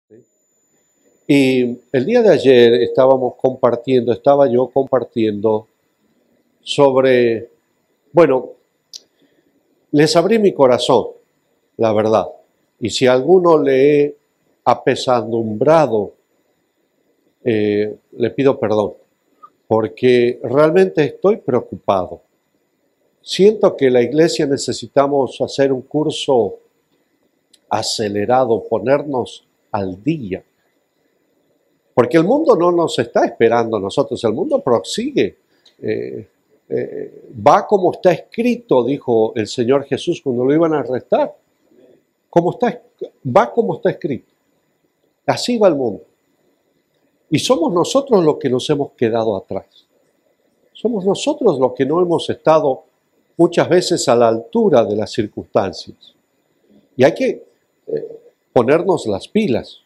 ¿sí? Y el día de ayer estaba yo compartiendo sobre, bueno, les abrí mi corazón, la verdad. Y si a alguno le he apesadumbrado, le pido perdón, porque realmente estoy preocupado. Siento que la iglesia necesitamos hacer un curso acelerado, ponernos al día. Porque el mundo no nos está esperando a nosotros, el mundo prosigue. Va como está escrito, dijo el Señor Jesús cuando lo iban a arrestar. Va como está escrito. Así va el mundo. Y somos nosotros los que nos hemos quedado atrás. Somos nosotros los que no hemos estado muchas veces a la altura de las circunstancias. Y hay que ponernos las pilas.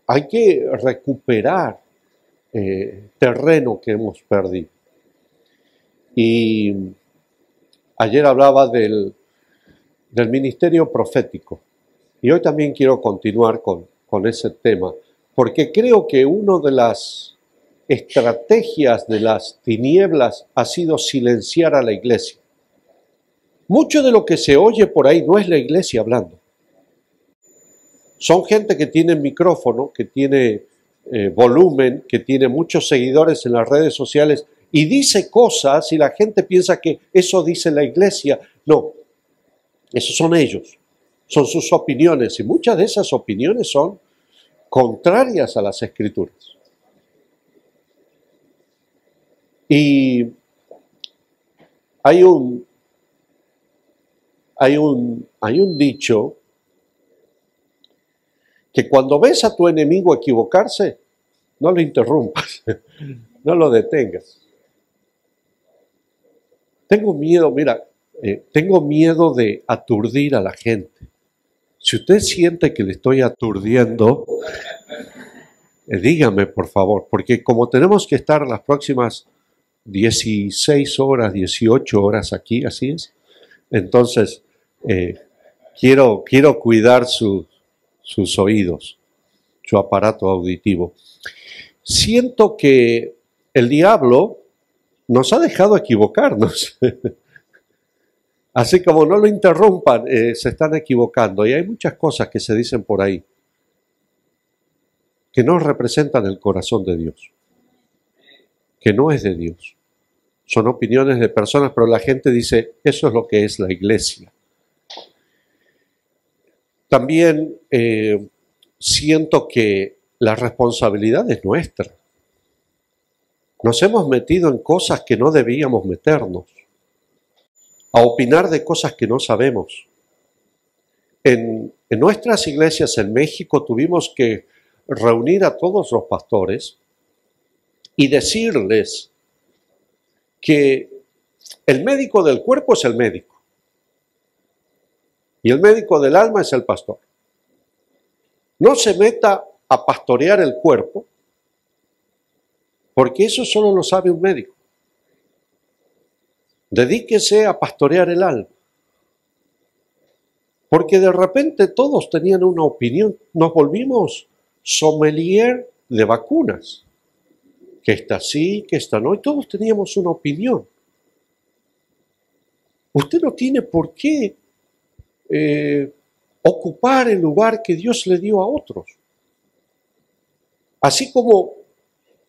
Hay que recuperar terreno que hemos perdido. Y ayer hablaba del ministerio profético. Y hoy también quiero continuar con ese tema, porque creo que una de las estrategias de las tinieblas ha sido silenciar a la iglesia. Mucho de lo que se oye por ahí no es la iglesia hablando. Son gente que tiene micrófono, que tiene volumen, que tiene muchos seguidores en las redes sociales y dice cosas y la gente piensa que eso dice la iglesia. No, esos son ellos, son sus opiniones y muchas de esas opiniones son contrarias a las escrituras. Y hay un dicho que cuando ves a tu enemigo equivocarse, no lo interrumpas, no lo detengas. Tengo miedo de aturdir a la gente. Si usted siente que le estoy aturdiendo, dígame por favor, porque como tenemos que estar las próximas 16 horas, 18 horas aquí, así es, entonces quiero cuidar sus oídos, su aparato auditivo. Siento que el diablo nos ha dejado equivocarnos. Así como no lo interrumpan, se están equivocando. Y hay muchas cosas que se dicen por ahí que no representan el corazón de Dios, que no es de Dios. Son opiniones de personas, pero la gente dice, eso es lo que es la iglesia. También siento que la responsabilidad es nuestra. Nos hemos metido en cosas que no debíamos meternos, a opinar de cosas que no sabemos. En nuestras iglesias en México tuvimos que reunir a todos los pastores y decirles que el médico del cuerpo es el médico y el médico del alma es el pastor. No se meta a pastorear el cuerpo, porque eso solo lo sabe un médico. Dedíquese a pastorear el alma. Porque de repente todos tenían una opinión. Nos volvimos sommelier de vacunas. Que esta sí, que esta no. Y todos teníamos una opinión. Usted no tiene por qué ocupar el lugar que Dios le dio a otros. Así como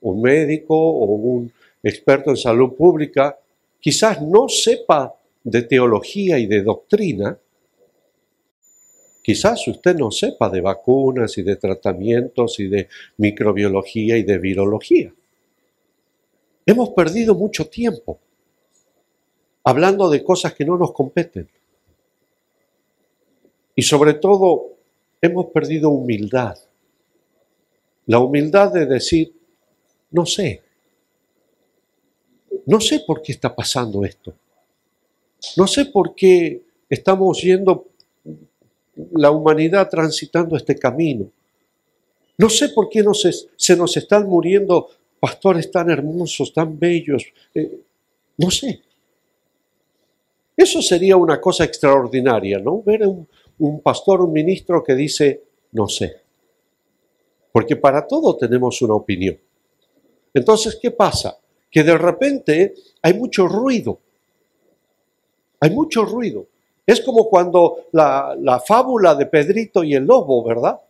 un médico o un experto en salud pública quizás no sepa de teología y de doctrina, quizás usted no sepa de vacunas y de tratamientos y de microbiología y de virología. Hemos perdido mucho tiempo hablando de cosas que no nos competen. Y sobre todo, hemos perdido humildad. La humildad de decir, no sé por qué está pasando esto. No sé por qué estamos yendo la humanidad transitando este camino. No sé por qué se nos están muriendo pastores tan hermosos, tan bellos. No sé. Eso sería una cosa extraordinaria, ¿no? Ver un pastor, un ministro que dice, No sé. Porque para todo tenemos una opinión. Entonces, ¿qué pasa? Que de repente hay mucho ruido. Hay mucho ruido. Es como cuando la fábula de Pedrito y el lobo, ¿verdad?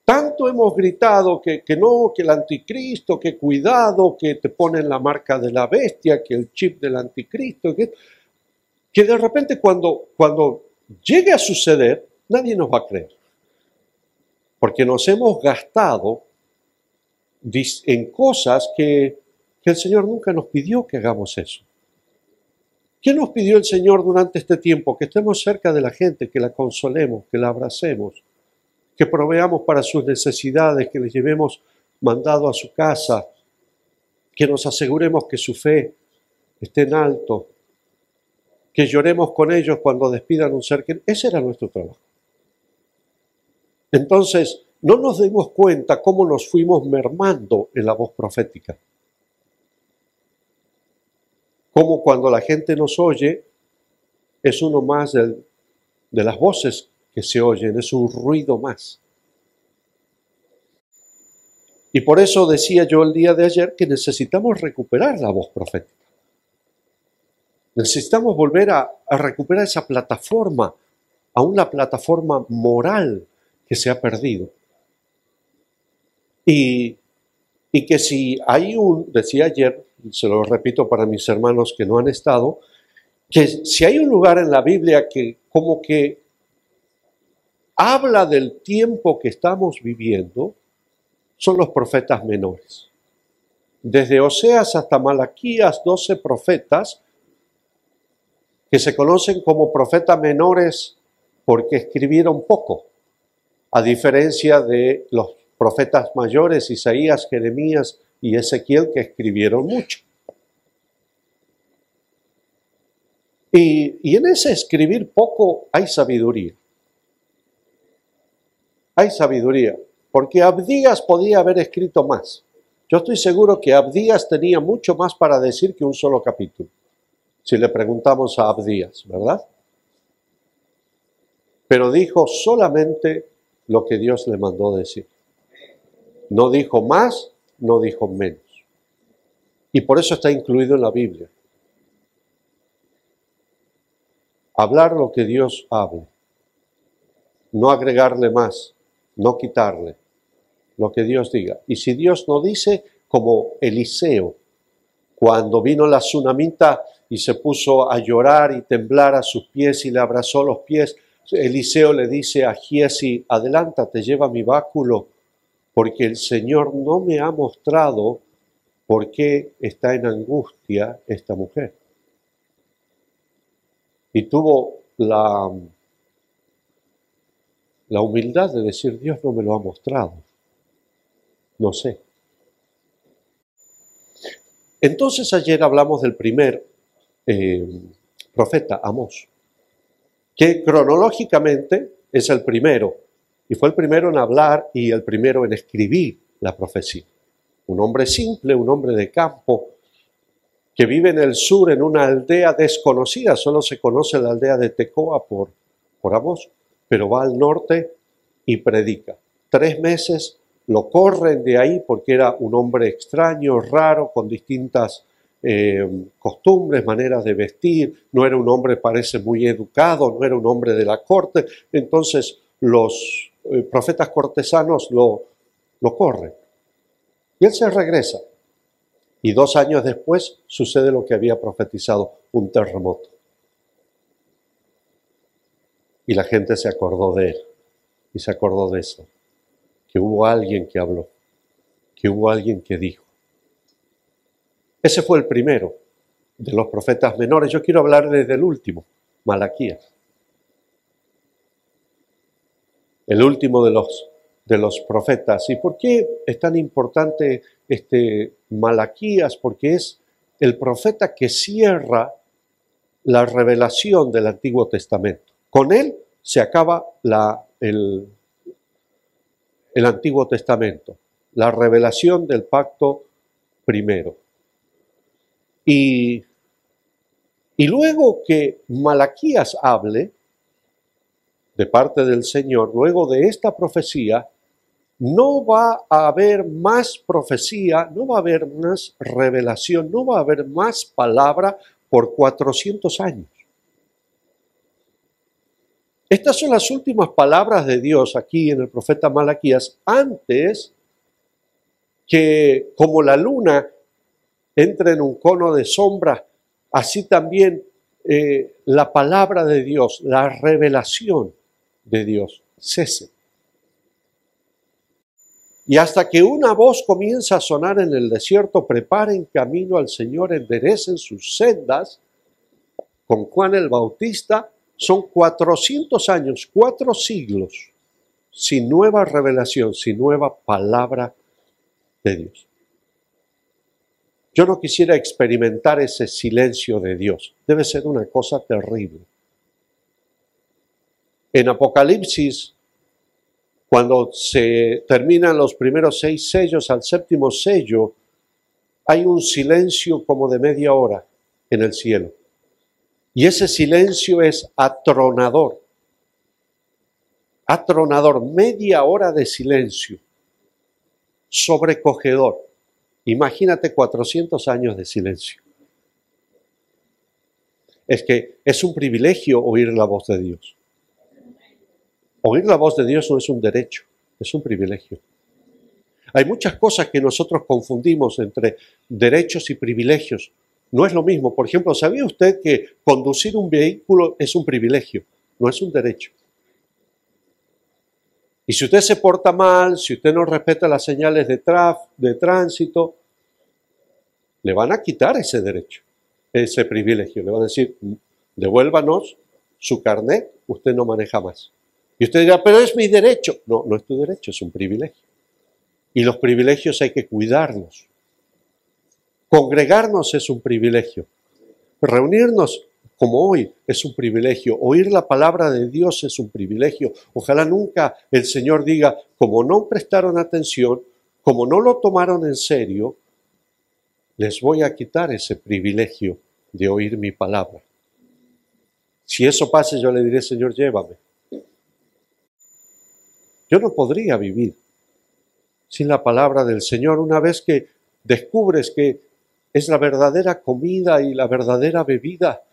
Tanto hemos gritado que no, que el anticristo, que cuidado, que te ponen la marca de la bestia, que el chip del anticristo, que de repente cuando llegue a suceder, nadie nos va a creer. Porque nos hemos gastado en cosas que el Señor nunca nos pidió que hagamos eso. ¿Qué nos pidió el Señor durante este tiempo? Que estemos cerca de la gente, que la consolemos, que la abracemos, que proveamos para sus necesidades, que les llevemos mandado a su casa, que nos aseguremos que su fe esté en alto, que lloremos con ellos cuando despidan un ser querido. Ese era nuestro trabajo. Entonces, no nos demos cuenta cómo nos fuimos mermando en la voz profética. Como cuando la gente nos oye, es uno más de las voces que se oyen, es un ruido más. Y por eso decía yo el día de ayer que necesitamos recuperar la voz profética. Necesitamos volver a recuperar esa plataforma, aún la plataforma moral que se ha perdido. Y que si hay decía ayer, se lo repito para mis hermanos que no han estado, que si hay un lugar en la Biblia que como que habla del tiempo que estamos viviendo, son los profetas menores. Desde Oseas hasta Malaquías, 12 profetas que se conocen como profetas menores porque escribieron poco, a diferencia de los profetas mayores, Isaías, Jeremías y Ezequiel, que escribieron mucho. Y en ese escribir poco hay sabiduría. Hay sabiduría, porque Abdías podía haber escrito más. Yo estoy seguro que Abdías tenía mucho más para decir que un solo capítulo, si le preguntamos a Abdías, ¿verdad? Pero dijo solamente lo que Dios le mandó decir. No dijo más, no dijo menos. Y por eso está incluido en la Biblia. Hablar lo que Dios hable. No agregarle más, no quitarle. Lo que Dios diga. Y si Dios no dice, como Eliseo, cuando vino la tsunamita y se puso a llorar y temblar a sus pies y le abrazó los pies, Eliseo le dice a Giezi, adelántate, lleva mi báculo, porque el Señor no me ha mostrado por qué está en angustia esta mujer. Y tuvo la humildad de decir, Dios no me lo ha mostrado. No sé. Entonces ayer hablamos del primer profeta, Amós, que cronológicamente es el primero, y fue el primero en hablar y el primero en escribir la profecía. Un hombre simple, un hombre de campo, que vive en el sur, en una aldea desconocida, solo se conoce la aldea de Tecoa por Amós, pero va al norte y predica. 3 meses lo corren de ahí porque era un hombre extraño, raro, con distintas costumbres, maneras de vestir, no era un hombre, parece, muy educado, no era un hombre de la corte, entonces los profetas cortesanos lo corren. Y él se regresa. Y 2 años después sucede lo que había profetizado, un terremoto. Y la gente se acordó de él, y se acordó de eso, que hubo alguien que habló, que hubo alguien que dijo. Ese fue el primero de los profetas menores. Yo quiero hablar desde el último, Malaquías. El último de los profetas. ¿Y por qué es tan importante Malaquías? Porque es el profeta que cierra la revelación del Antiguo Testamento. Con él se acaba el Antiguo Testamento, la revelación del pacto primero. Y luego que Malaquías hable, de parte del Señor, luego de esta profecía, no va a haber más profecía, no va a haber más revelación, no va a haber más palabra por 400 años. Estas son las últimas palabras de Dios aquí en el profeta Malaquías, antes que, como la luna entra en un cono de sombra, así también la palabra de Dios, la revelación de Dios cese. Y hasta que una voz comienza a sonar en el desierto, preparen camino al Señor, enderecen sus sendas, con Juan el Bautista, son 400 años, 4 siglos, sin nueva revelación, sin nueva palabra de Dios. Yo no quisiera experimentar ese silencio de Dios. Debe ser una cosa terrible. En Apocalipsis, cuando se terminan los primeros 6 sellos, al 7º sello, hay un silencio como de media hora en el cielo. Y ese silencio es atronador. Atronador, media hora de silencio. Sobrecogedor. Imagínate 400 años de silencio. Es que es un privilegio oír la voz de Dios. Oír la voz de Dios no es un derecho, es un privilegio. Hay muchas cosas que nosotros confundimos entre derechos y privilegios. No es lo mismo. Por ejemplo, ¿sabía usted que conducir un vehículo es un privilegio, no es un derecho? Y si usted se porta mal, si usted no respeta las señales de tránsito, le van a quitar ese derecho, ese privilegio. Le van a decir, devuélvanos su carnet, usted no maneja más. Y usted dirá, pero es mi derecho. No, no es tu derecho, es un privilegio. Y los privilegios hay que cuidarlos. Congregarnos es un privilegio. Reunirnos como hoy es un privilegio. Oír la palabra de Dios es un privilegio. Ojalá nunca el Señor diga, como no prestaron atención, como no lo tomaron en serio, les voy a quitar ese privilegio de oír mi palabra. Si eso pasa, yo le diré, Señor, llévame. Yo no podría vivir sin la palabra del Señor. Una vez que descubres que es la verdadera comida y la verdadera bebida,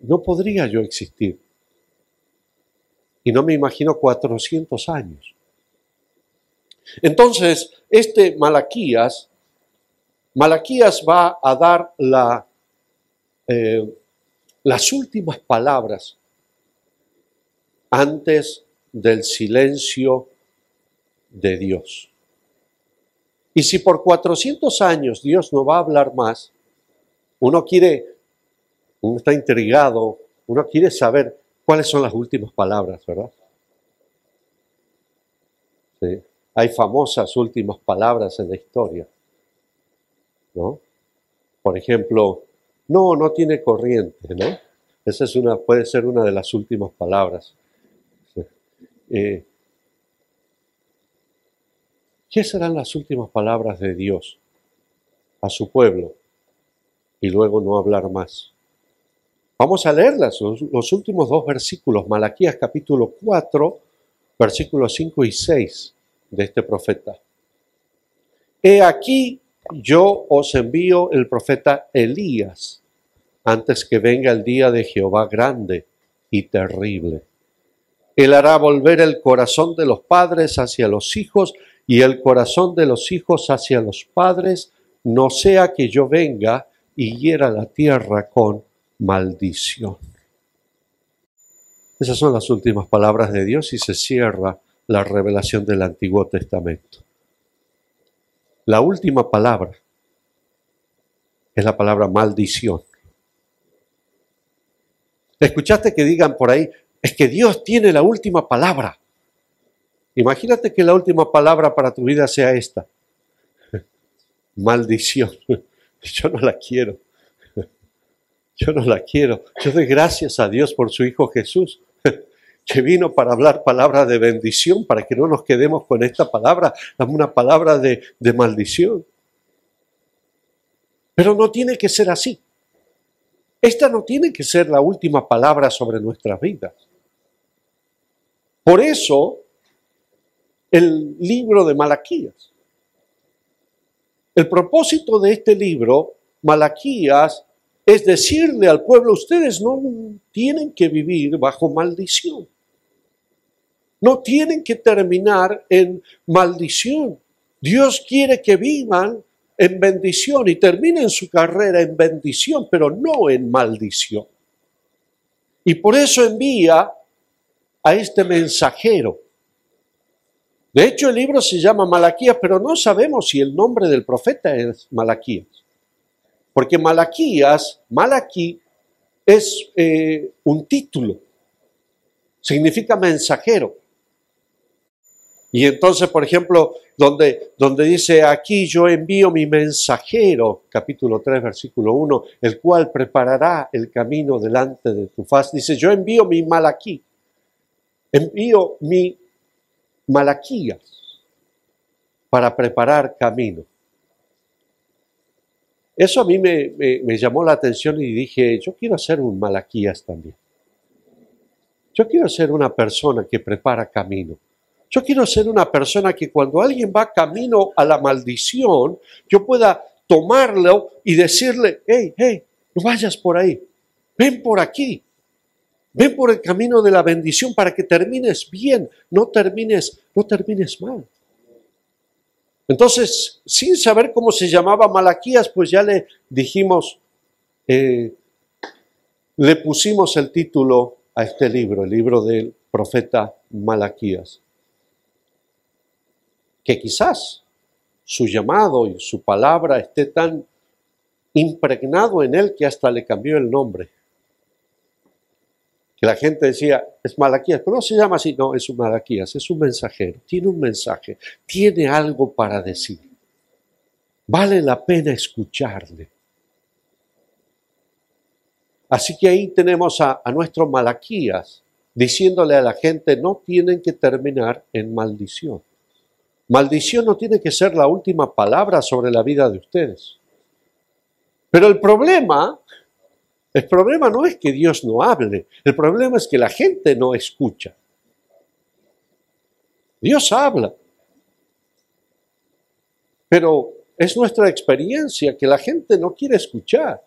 no podría yo existir. Y no me imagino 400 años. Entonces, Malaquías va a dar las últimas palabras antes del silencio de Dios. Y si por 400 años Dios no va a hablar más, uno está intrigado, uno quiere saber cuáles son las últimas palabras, ¿verdad? Sí. Hay famosas últimas palabras en la historia, ¿no? Por ejemplo, no tiene corriente, ¿no? Esa puede ser una de las últimas palabras. ¿Qué serán las últimas palabras de Dios a su pueblo? Y luego no hablar más. Vamos a leerlas, los últimos 2 versículos, Malaquías capítulo 4, versículos 5 y 6 de este profeta. He aquí, yo os envío el profeta Elías, antes que venga el día de Jehová grande y terrible. Él hará volver el corazón de los padres hacia los hijos y el corazón de los hijos hacia los padres, no sea que yo venga y hiera la tierra con maldición. Esas son las últimas palabras de Dios y se cierra la revelación del Antiguo Testamento. La última palabra es la palabra maldición. ¿Escuchaste que digan por ahí, es que Dios tiene la última palabra? Imagínate que la última palabra para tu vida sea esta. Maldición. Yo no la quiero. Yo no la quiero. Yo doy gracias a Dios por su Hijo Jesús, que vino para hablar palabra de bendición, para que no nos quedemos con esta palabra, una palabra de maldición. Pero no tiene que ser así. esta no tiene que ser la última palabra sobre nuestras vidas. Por eso, el libro de Malaquías. El propósito de este libro, Malaquías, es decirle al pueblo, ustedes no tienen que vivir bajo maldición. No tienen que terminar en maldición. Dios quiere que vivan en bendición y terminen su carrera en bendición, pero no en maldición. Y por eso envía a este mensajero. De hecho, el libro se llama Malaquías, pero no sabemos si el nombre del profeta es Malaquías. Porque Malaquías, Malaquí, es un título. Significa mensajero. Y entonces, por ejemplo, donde dice, aquí yo envío mi mensajero, capítulo 3, versículo 1, el cual preparará el camino delante de tu faz. Dice, yo envío mi Malaquí, envío mi Malaquías para preparar camino. Eso a mí me llamó la atención y dije, yo quiero ser un Malaquías también. Yo quiero ser una persona que prepara camino. Yo quiero ser una persona que cuando alguien va camino a la maldición, yo pueda tomarlo y decirle, hey, no vayas por ahí, ven por aquí, ven por el camino de la bendición para que termines bien, no termines mal. Entonces, sin saber cómo se llamaba Malaquías, pues ya le dijimos, le pusimos el título a este libro, el libro del profeta Malaquías. Que quizás su llamado y su palabra esté tan impregnado en él que hasta le cambió el nombre. Que la gente decía, es Malaquías, pero no se llama así, no, es un Malaquías, es un mensajero, tiene un mensaje, tiene algo para decir. Vale la pena escucharle. Así que ahí tenemos a nuestro Malaquías diciéndole a la gente, no tienen que terminar en maldición. Maldición no tiene que ser la última palabra sobre la vida de ustedes. Pero el problema no es que Dios no hable, el problema es que la gente no escucha. Dios habla. Pero es nuestra experiencia que la gente no quiere escuchar.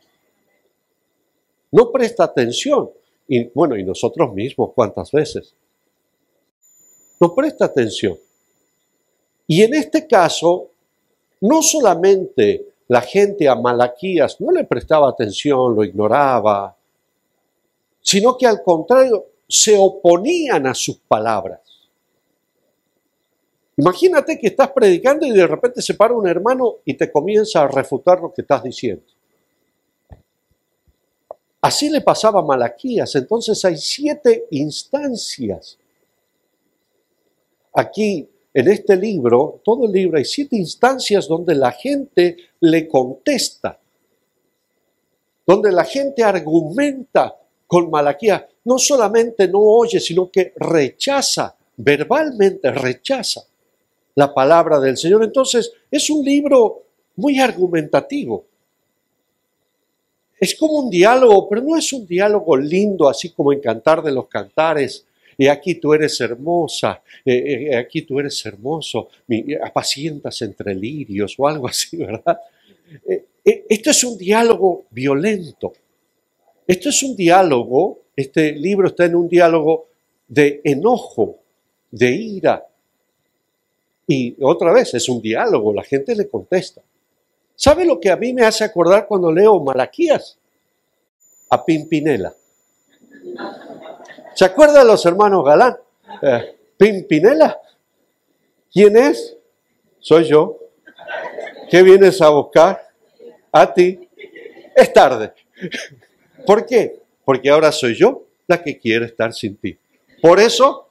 No presta atención. Y bueno, y nosotros mismos, ¿cuántas veces? No presta atención. Y en este caso, no solamente la gente a Malaquías no le prestaba atención, lo ignoraba, sino que al contrario, se oponían a sus palabras. Imagínate que estás predicando y de repente se para un hermano y te comienza a refutar lo que estás diciendo. Así le pasaba a Malaquías. Entonces hay 7 instancias. Aquí, en este libro, todo el libro, hay 7 instancias donde la gente le contesta, donde la gente argumenta con Malaquías. No solamente no oye, sino que rechaza, verbalmente rechaza la palabra del Señor. Entonces, es un libro muy argumentativo. Es como un diálogo, pero no es un diálogo lindo, así como en Cantar de los Cantares. Y aquí tú eres hermosa, aquí tú eres hermoso, apacientas entre lirios o algo así, ¿verdad? Esto es un diálogo violento. Esto es un diálogo, este libro está en un diálogo de enojo, de ira. Y otra vez, es un diálogo, la gente le contesta. ¿Sabe lo que a mí me hace acordar cuando leo Malaquías? A Pimpinela. ¿Se acuerdan los hermanos Galán? ¿Pimpinela? ¿Quién es? Soy yo. ¿Qué vienes a buscar? A ti. Es tarde. ¿Por qué? Porque ahora soy yo la que quiere estar sin ti. Por eso,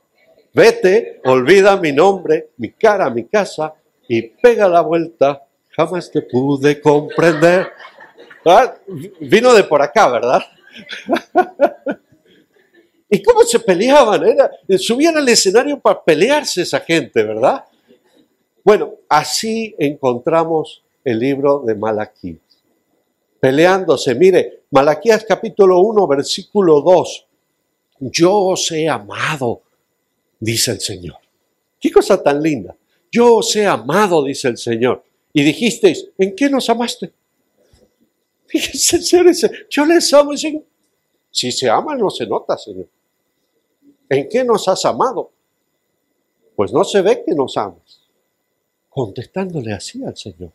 vete, olvida mi nombre, mi cara, mi casa y pega la vuelta. Jamás te pude comprender. ¿Ah? Vino de por acá, ¿verdad? ¿Y cómo se peleaban? Subían al escenario para pelearse esa gente, ¿verdad? Bueno, así encontramos el libro de Malaquías. peleándose. Mire, Malaquías capítulo 1, versículo 2. Yo os he amado, dice el Señor. Qué cosa tan linda. Yo os he amado, dice el Señor. Y dijisteis, ¿en qué nos amaste? Fíjense, el Señor dice, yo les amo, Señor. Si se ama, no se nota, Señor. ¿En qué nos has amado? Pues no se ve que nos amas. Contestándole así al Señor.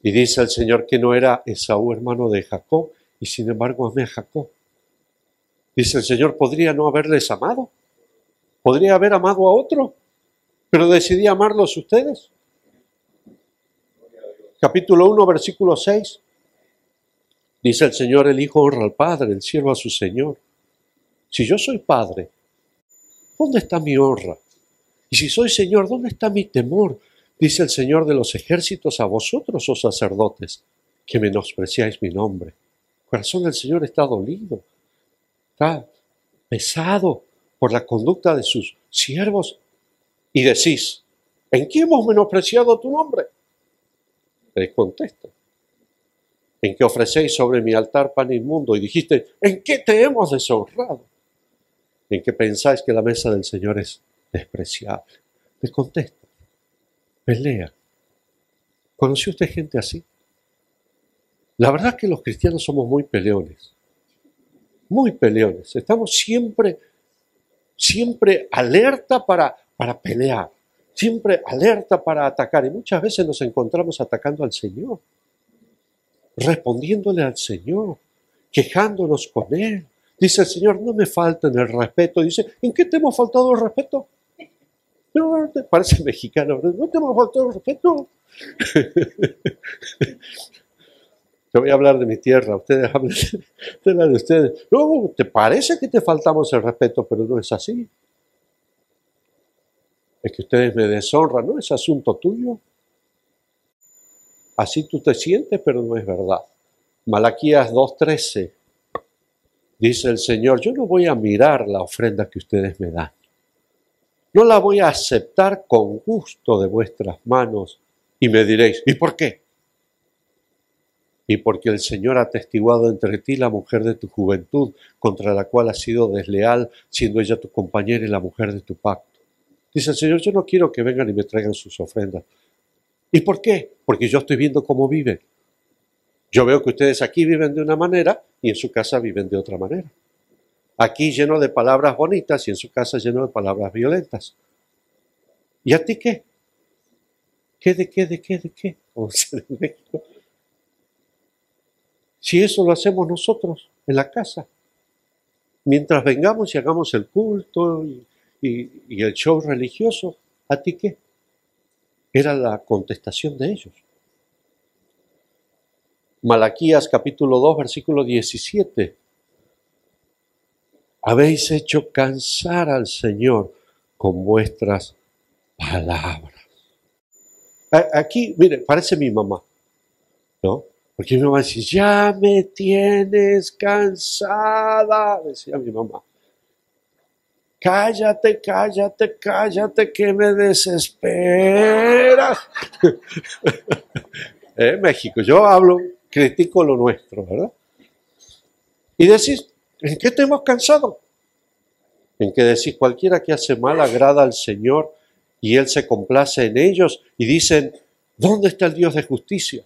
Y dice el Señor que no era Esaú hermano de Jacob, y sin embargo amé a Jacob. Dice el Señor, ¿podría no haberles amado? ¿Podría haber amado a otro? Pero decidí amarlos ustedes. Capítulo 1, versículo 6. Dice el Señor, el Hijo honra al Padre, el siervo a su Señor. Si yo soy Padre, ¿dónde está mi honra? Y si soy Señor, ¿dónde está mi temor? Dice el Señor de los ejércitos a vosotros, oh sacerdotes, que menospreciáis mi nombre. El corazón del Señor está dolido, está pesado por la conducta de sus siervos. Y decís, ¿en qué hemos menospreciado tu nombre? Les contesto, en que ofrecéis sobre mi altar pan inmundo, y dijiste, ¿en qué te hemos deshonrado? En que pensáis que la mesa del Señor es despreciable. Les contesto, pelea. ¿Conoció usted gente así? La verdad es que los cristianos somos muy peleones. Muy peleones. Estamos siempre alerta para pelear. Siempre alerta para atacar. Y muchas veces nos encontramos atacando al Señor. Respondiéndole al Señor. Quejándonos con Él. Dice el Señor, no me falten el respeto. Dice, ¿en qué te hemos faltado el respeto? No, te parece mexicano. No te hemos faltado el respeto. Yo voy a hablar de mi tierra, ustedes hablan de la de ustedes. No, te parece que te faltamos el respeto, pero no es así. Es que ustedes me deshonran, no es asunto tuyo. Así tú te sientes, pero no es verdad. Malaquías 2:13 dice el Señor, yo no voy a mirar la ofrenda que ustedes me dan. No la voy a aceptar con gusto de vuestras manos. Y me diréis, ¿y por qué? Y porque el Señor ha atestiguado entre ti la mujer de tu juventud, contra la cual has sido desleal, siendo ella tu compañera y la mujer de tu pacto. Dice el Señor, yo no quiero que vengan y me traigan sus ofrendas. ¿Y por qué? Porque yo estoy viendo cómo viven. Yo veo que ustedes aquí viven de una manera y en su casa viven de otra manera. Aquí lleno de palabras bonitas y en su casa lleno de palabras violentas. ¿Y a ti qué? ¿Qué de qué, de qué, de qué? Como dicen en México. Si eso lo hacemos nosotros en la casa, mientras vengamos y hagamos el culto y el show religioso, ¿a ti qué? Era la contestación de ellos. Malaquías capítulo 2, versículo 17. Habéis hecho cansar al Señor con vuestras palabras. Aquí, mire, parece mi mamá, ¿no? Porque mi mamá decía, ya me tienes cansada, decía mi mamá. Cállate, cállate, cállate, que me desesperas. México, yo hablo, critico lo nuestro, ¿verdad? Y decís, ¿en qué te hemos cansado? En que decís, cualquiera que hace mal agrada al Señor y Él se complace en ellos y dicen, ¿dónde está el Dios de justicia?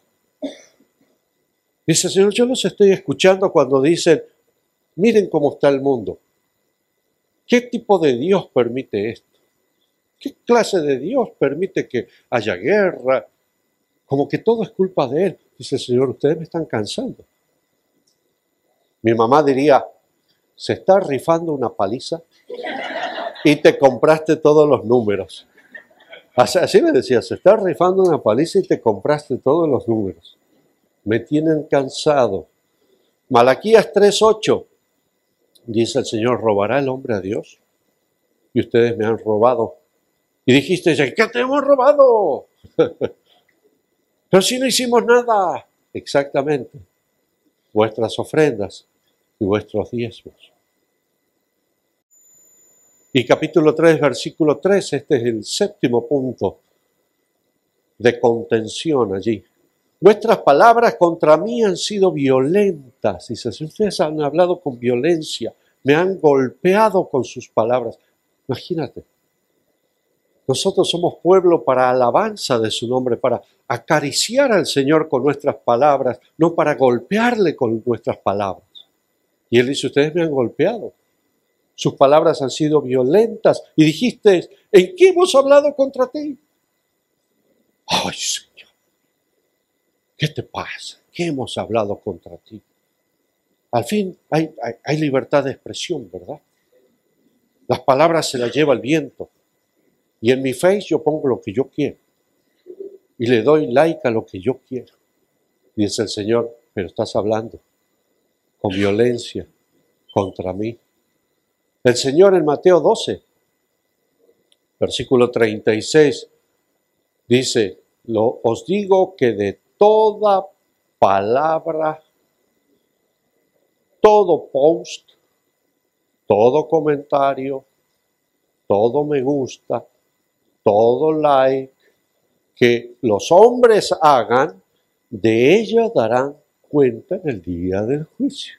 Dice, Señor, yo los estoy escuchando cuando dicen, miren cómo está el mundo. ¿Qué tipo de Dios permite esto? ¿Qué clase de Dios permite que haya guerra? Como que todo es culpa de Él. Dice el Señor, ustedes me están cansando. Mi mamá diría, se está rifando una paliza y te compraste todos los números. Así me decía, se está rifando una paliza y te compraste todos los números. Me tienen cansado. Malaquías 3:8 dice el Señor, ¿robará el hombre a Dios? Y ustedes me han robado. Y dijiste, ¿qué te hemos robado? Pero si no hicimos nada. Exactamente. Vuestras ofrendas y vuestros diezmos. Y capítulo 3, versículo 3, este es el séptimo punto de contención allí. Vuestras palabras contra mí han sido violentas. Dice, si ustedes han hablado con violencia, me han golpeado con sus palabras. Imagínate, nosotros somos pueblo para alabanza de su nombre, para acariciar al Señor con nuestras palabras, no para golpearle con nuestras palabras. Y Él dice, ustedes me han golpeado. Sus palabras han sido violentas. Y dijiste, ¿en qué hemos hablado contra ti? Ay, Señor, ¿qué te pasa? ¿Qué hemos hablado contra ti? Al fin hay libertad de expresión, ¿verdad? Las palabras se las lleva el viento. Y en mi face yo pongo lo que yo quiero. Y le doy like a lo que yo quiero. Y dice el Señor, pero estás hablando con violencia contra mí. El Señor en Mateo 12, versículo 36, dice, os digo que de toda palabra, todo post, todo comentario, todo me gusta, todo like, que los hombres hagan, de ello darán cuenta en el día del juicio.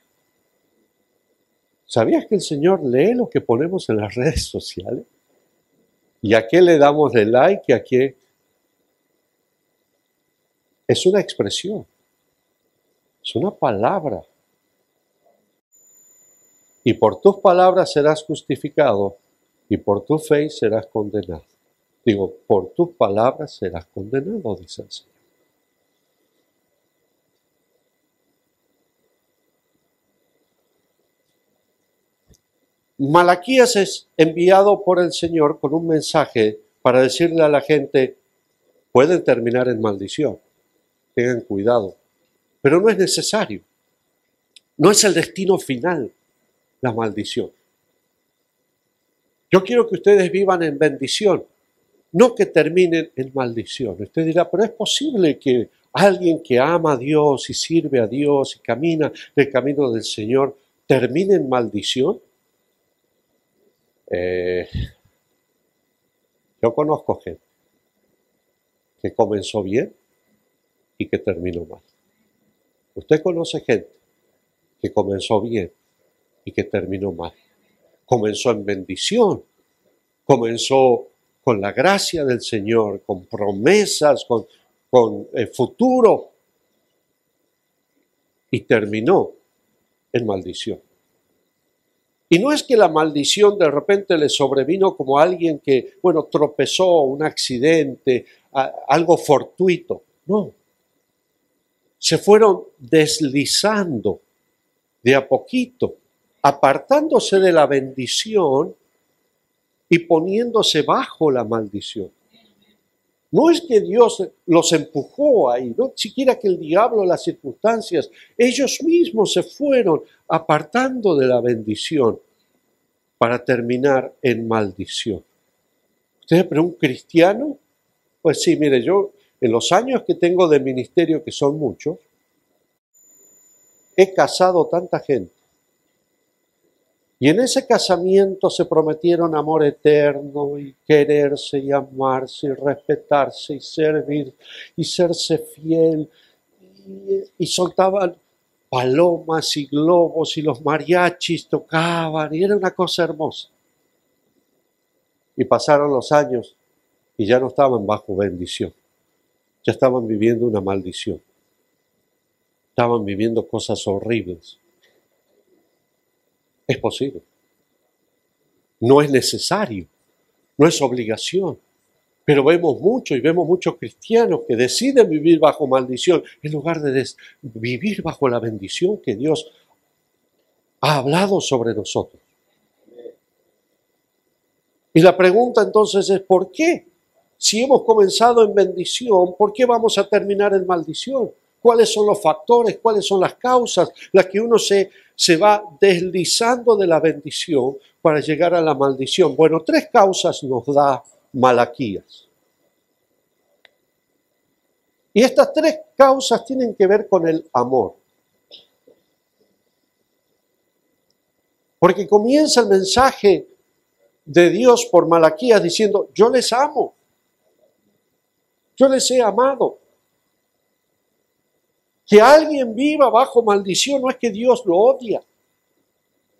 ¿Sabías que el Señor lee lo que ponemos en las redes sociales? ¿Y a qué le damos de like y a qué? Es una expresión, es una palabra. Y por tus palabras serás justificado y por tu fe serás condenado. Digo, por tus palabras serás condenado, dice el Señor. Malaquías es enviado por el Señor con un mensaje para decirle a la gente, pueden terminar en maldición, tengan cuidado, pero no es necesario, no es el destino final la maldición. Yo quiero que ustedes vivan en bendición, no que terminen en maldición. Usted dirá, pero es posible que alguien que ama a Dios y sirve a Dios y camina el camino del Señor termine en maldición. Yo conozco gente que comenzó bien y que terminó mal. Usted conoce gente que comenzó bien y que terminó mal. Comenzó en bendición, comenzó con la gracia del Señor, con promesas, con futuro, y terminó en maldición. Y no es que la maldición de repente le sobrevino como a alguien que, tropezó, un accidente, algo fortuito. No. Se fueron deslizando de a poquito, apartándose de la bendición y poniéndose bajo la maldición. No es que Dios los empujó ahí, no siquiera que el diablo, las circunstancias, ellos mismos se fueron apartando de la bendición para terminar en maldición. ¿Usted pero un cristiano? Pues sí, mire, yo en los años que tengo de ministerio, que son muchos, he casado tanta gente. Y en ese casamiento se prometieron amor eterno y quererse y amarse y respetarse y servir y serse fiel. Y soltaban palomas y globos y los mariachis tocaban y era una cosa hermosa. Y pasaron los años y ya no estaban bajo bendición. Ya estaban viviendo una maldición. Estaban viviendo cosas horribles. Es posible. No es necesario, no es obligación. Pero vemos muchos cristianos que deciden vivir bajo maldición en lugar de vivir bajo la bendición que Dios ha hablado sobre nosotros. Y la pregunta entonces es, ¿por qué? Si hemos comenzado en bendición, ¿por qué vamos a terminar en maldición? ¿Cuáles son los factores? ¿Cuáles son las causas? Las que uno se va deslizando de la bendición para llegar a la maldición. Bueno, 3 causas nos da Malaquías. Y estas 3 causas tienen que ver con el amor. Porque comienza el mensaje de Dios por Malaquías diciendo, yo les amo. Yo les he amado. Que alguien viva bajo maldición no es que Dios lo odia.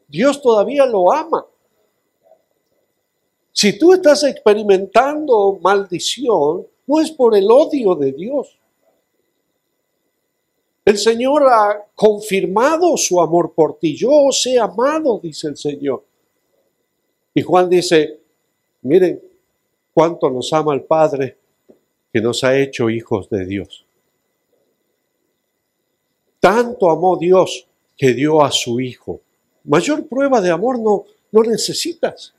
Dios todavía lo ama. Si tú estás experimentando maldición, no es por el odio de Dios. El Señor ha confirmado su amor por ti. Yo os he amado, dice el Señor. Y Juan dice, miren cuánto nos ama el Padre que nos ha hecho hijos de Dios. Tanto amó Dios que dio a su Hijo. Mayor prueba de amor no necesitas.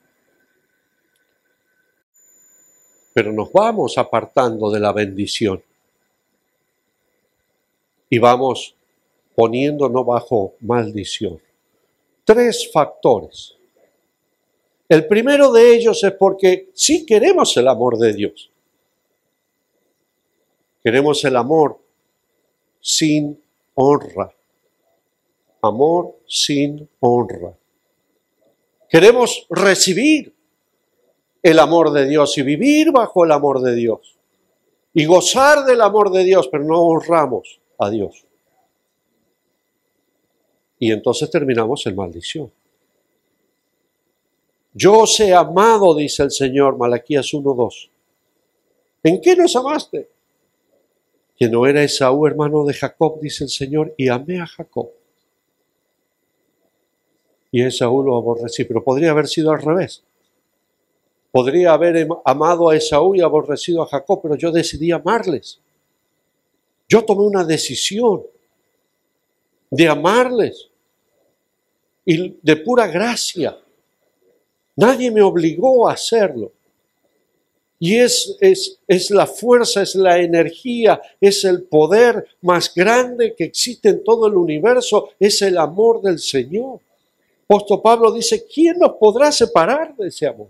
Pero nos vamos apartando de la bendición y vamos poniéndonos bajo maldición. 3 factores. El primero de ellos es porque sí queremos el amor de Dios. Queremos el amor sin honra. Amor sin honra. Queremos recibir el amor de Dios y vivir bajo el amor de Dios. Y gozar del amor de Dios, pero no honramos a Dios. Y entonces terminamos en maldición. Yo os he amado, dice el Señor, Malaquías 1:2. ¿En qué nos amaste? Que no era Esaú hermano de Jacob, dice el Señor, y amé a Jacob. Y Esaú lo aborrecí, pero podría haber sido al revés. Podría haber amado a Esaú y aborrecido a Jacob, pero yo decidí amarles. Yo tomé una decisión de amarles y de pura gracia. Nadie me obligó a hacerlo. Y es la fuerza, es la energía, es el poder más grande que existe en todo el universo, es el amor del Señor. Apóstol Pablo dice, ¿quién nos podrá separar de ese amor?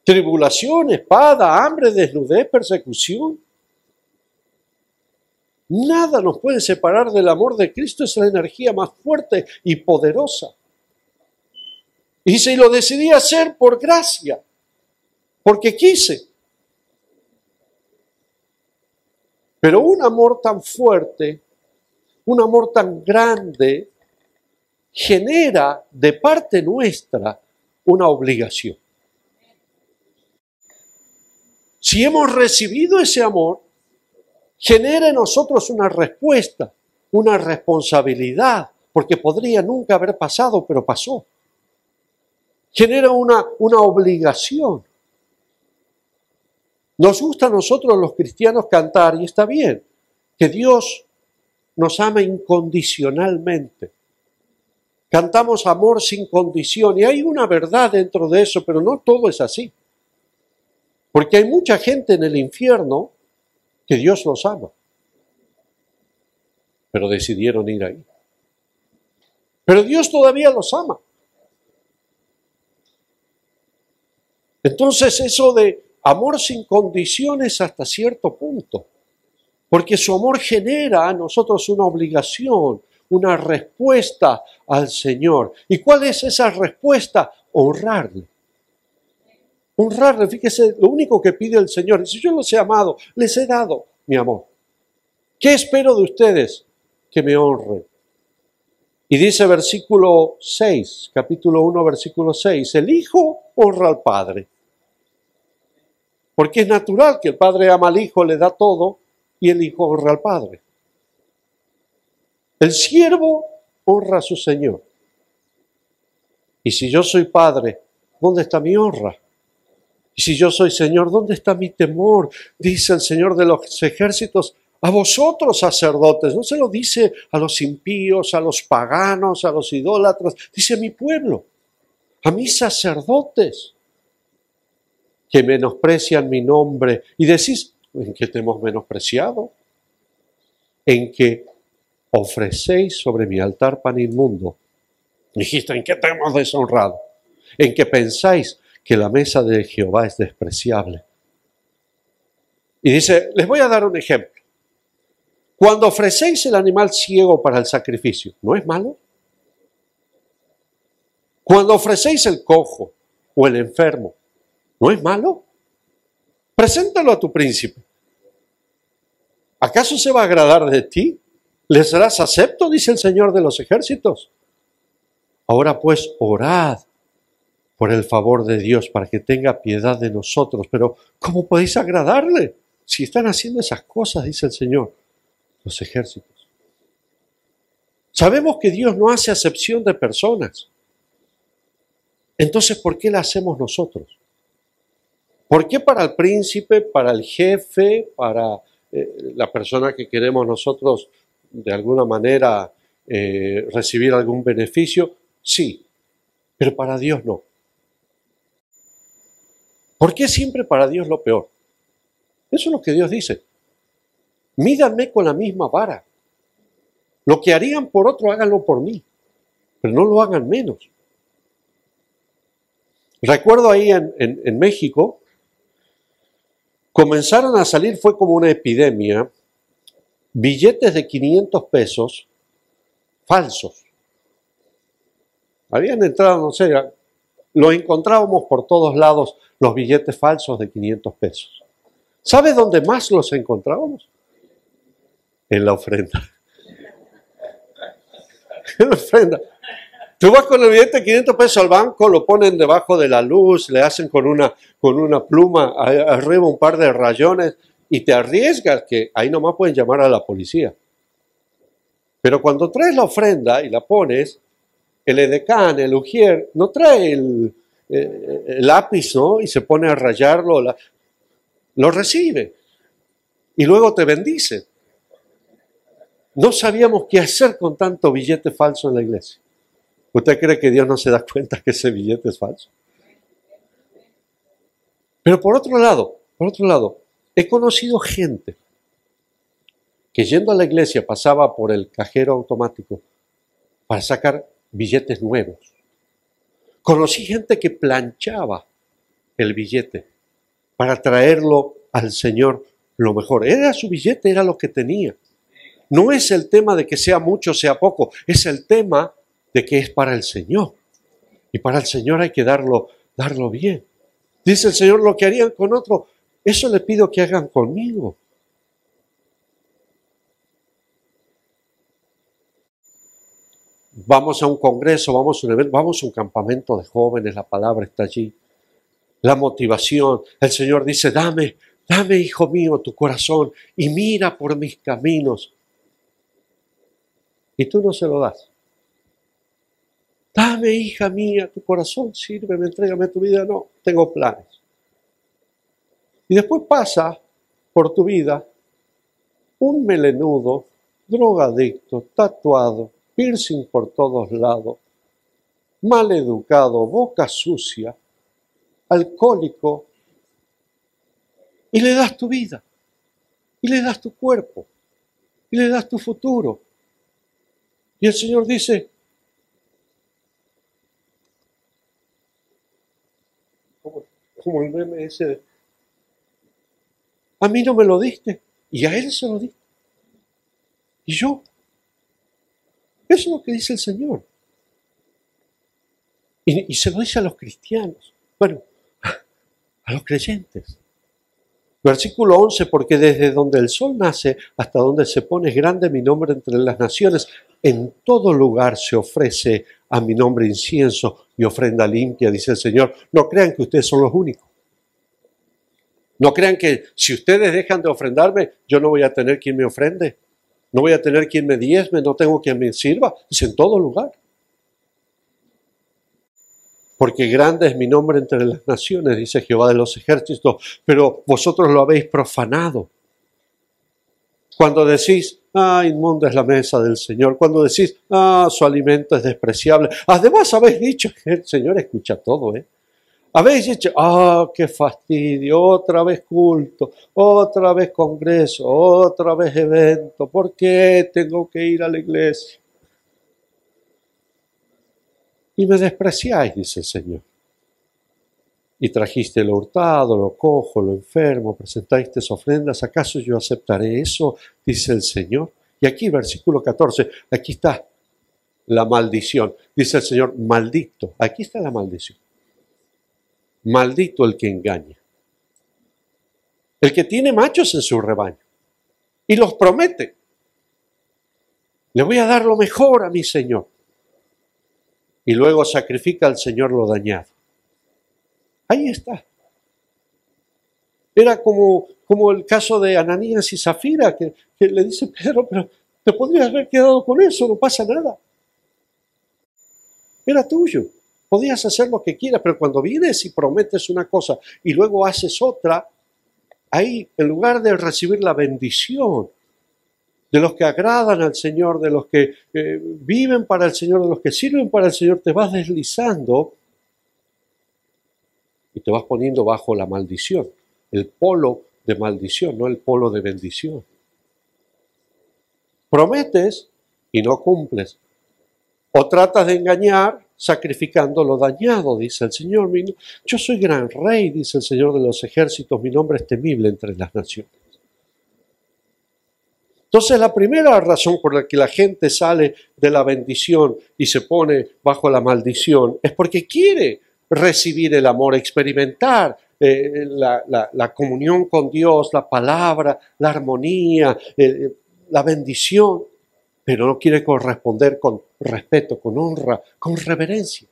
Tribulación, espada, hambre, desnudez, persecución. Nada nos puede separar del amor de Cristo, es la energía más fuerte y poderosa. Y si lo decidí hacer por gracia, porque quise. Pero un amor tan fuerte, un amor tan grande, genera de parte nuestra una obligación. Si hemos recibido ese amor, genera en nosotros una respuesta, una responsabilidad, porque podría nunca haber pasado, pero pasó. Genera una obligación. Nos gusta a nosotros los cristianos cantar, y está bien, que Dios nos ama incondicionalmente. Cantamos amor sin condición, y hay una verdad dentro de eso, pero no todo es así. Porque hay mucha gente en el infierno que Dios los ama, pero decidieron ir ahí. Pero Dios todavía los ama. Entonces eso de amor sin condiciones hasta cierto punto, porque su amor genera a nosotros una obligación, una respuesta al Señor. ¿Y cuál es esa respuesta? Honrarle. Honrarle, fíjese, lo único que pide el Señor, dice, yo los he amado, les he dado mi amor. ¿Qué espero de ustedes? Que me honren. Y dice versículo 6, capítulo 1, versículo 6, el Hijo honra al Padre. Porque es natural que el Padre ama al Hijo, le da todo, y el Hijo honra al Padre. El siervo honra a su Señor. Y si yo soy Padre, ¿dónde está mi honra? Y si yo soy Señor, ¿dónde está mi temor? Dice el Señor de los ejércitos, a vosotros sacerdotes. No se lo dice a los impíos, a los paganos, a los idólatras. Dice a mi pueblo, a mis sacerdotes, que menosprecian mi nombre. Y decís, ¿en qué te hemos menospreciado? En que ofrecéis sobre mi altar pan inmundo. Dijiste, ¿en qué te hemos deshonrado? En que pensáis que la mesa de Jehová es despreciable. Y dice, les voy a dar un ejemplo. Cuando ofrecéis el animal ciego para el sacrificio, ¿no es malo? Cuando ofrecéis el cojo o el enfermo, ¿no es malo? Preséntalo a tu príncipe. ¿Acaso se va a agradar de ti ¿Les serás acepto? Dice el Señor de los ejércitos. Ahora pues, orad por el favor de Dios para que tenga piedad de nosotros. Pero, ¿cómo podéis agradarle si están haciendo esas cosas? Dice el Señor, los ejércitos. Sabemos que Dios no hace acepción de personas. Entonces, ¿por qué la hacemos nosotros? ¿Por qué para el príncipe, para el jefe, para la persona que queremos nosotros de alguna manera recibir algún beneficio? Sí, pero para Dios no. ¿Por qué siempre para Dios lo peor? Eso es lo que Dios dice. Mídanme con la misma vara. Lo que harían por otro, háganlo por mí, pero no lo hagan menos. Recuerdo ahí en México, comenzaron a salir, fue como una epidemia, billetes de 500 pesos falsos. Habían entrado, no sé, los encontrábamos por todos lados, los billetes falsos de 500 pesos. ¿Sabe dónde más los encontrábamos? En la ofrenda. En la ofrenda. Tú vas con el billete de 500 pesos al banco, lo ponen debajo de la luz, le hacen con una pluma arriba un par de rayones y te arriesgas que ahí nomás pueden llamar a la policía. Pero cuando traes la ofrenda y la pones, el edecán, el ujier, no trae el lápiz, ¿no? Y se pone a rayarlo, lo recibe y luego te bendice. No sabíamos qué hacer con tanto billete falso en la iglesia. ¿Usted cree que Dios no se da cuenta que ese billete es falso? Pero por otro lado, he conocido gente que yendo a la iglesia pasaba por el cajero automático para sacar billetes nuevos. Conocí gente que planchaba el billete para traerlo al Señor lo mejor. Era su billete, era lo que tenía. No es el tema de que sea mucho o sea poco, es el tema de que es para el Señor. Y para el Señor hay que darlo bien. Dice el Señor, lo que harían con otro, eso le pido que hagan conmigo. Vamos a un congreso, vamos a un evento, vamos a un campamento de jóvenes, la palabra está allí. La motivación, el Señor dice, dame, hijo mío, tu corazón y mira por mis caminos. Y tú no se lo das. Dame, hija mía, tu corazón, sírveme, entrégame tu vida. No, tengo planes. Y después pasa por tu vida un melenudo, drogadicto, tatuado, piercing por todos lados, mal educado, boca sucia, alcohólico, y le das tu vida, y le das tu cuerpo, y le das tu futuro. Y el Señor dice, como el meme ese, a mí no me lo diste, y a Él se lo diste. ¿Y yo? Eso es lo que dice el Señor. Y se lo dice a los cristianos, bueno, a los creyentes. Versículo 11, porque desde donde el sol nace hasta donde se pone es grande mi nombre entre las naciones. En todo lugar se ofrece a mi nombre incienso y ofrenda limpia, dice el Señor. No crean que ustedes son los únicos. No crean que si ustedes dejan de ofrendarme, yo no voy a tener quien me ofrende. No voy a tener quien me diezme, no tengo quien me sirva. Dice en todo lugar. Porque grande es mi nombre entre las naciones, dice Jehová de los ejércitos, pero vosotros lo habéis profanado. Cuando decís, inmunda es la mesa del Señor, cuando decís, su alimento es despreciable, además habéis dicho, el Señor escucha todo, habéis dicho, qué fastidio, otra vez culto, otra vez congreso, otra vez evento, ¿por qué tengo que ir a la iglesia? Y me despreciáis, dice el Señor. Y trajiste lo hurtado, lo cojo, lo enfermo, presentaste ofrendas, ¿acaso yo aceptaré eso? Dice el Señor. Y aquí, versículo 14, aquí está la maldición. Dice el Señor, maldito. Aquí está la maldición. Maldito el que engaña. El que tiene machos en su rebaño. Y los promete. Le voy a dar lo mejor a mi Señor. Y luego sacrifica al Señor lo dañado. Ahí está. Era como el caso de Ananías y Zafira, que le dice Pedro, pero te podrías haber quedado con eso, no pasa nada. Era tuyo. Podías hacer lo que quieras, pero cuando vienes y prometes una cosa y luego haces otra, ahí, en lugar de recibir la bendición de los que agradan al Señor, de los que viven para el Señor, de los que sirven para el Señor, te vas deslizando y te vas poniendo bajo la maldición, el polo de maldición, no el polo de bendición. Prometes y no cumples. O tratas de engañar sacrificando lo dañado, dice el Señor. Yo soy gran rey, dice el Señor de los ejércitos, mi nombre es temible entre las naciones. Entonces la primera razón por la que la gente sale de la bendición y se pone bajo la maldición es porque quiere recibir el amor, experimentar la comunión con Dios, la palabra, la armonía, la bendición, pero no quiere corresponder con respeto, con honra, con reverencia.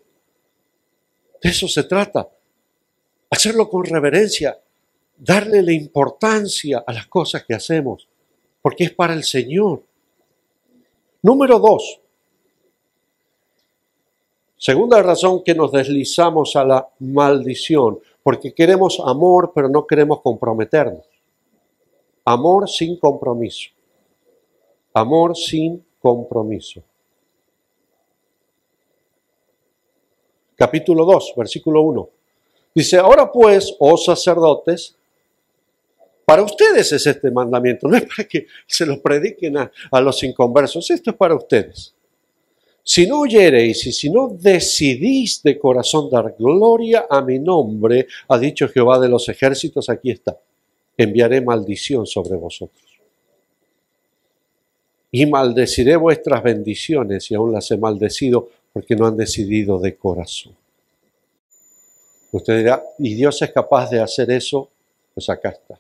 De eso se trata. Hacerlo con reverencia, darle la importancia a las cosas que hacemos, porque es para el Señor. Número 2. Segunda razón que nos deslizamos a la maldición, porque queremos amor, pero no queremos comprometernos. Amor sin compromiso. Amor sin compromiso. Capítulo 2, versículo 1. Dice, ahora pues, oh sacerdotes, para ustedes es este mandamiento, no es para que se lo prediquen a los inconversos, esto es para ustedes. Si no oyereis y si no decidís de corazón dar gloria a mi nombre, ha dicho Jehová de los ejércitos, aquí está, enviaré maldición sobre vosotros. Y maldeciré vuestras bendiciones, y aún las he maldecido, porque no han decidido de corazón. Usted dirá, ¿y Dios es capaz de hacer eso? Pues acá está.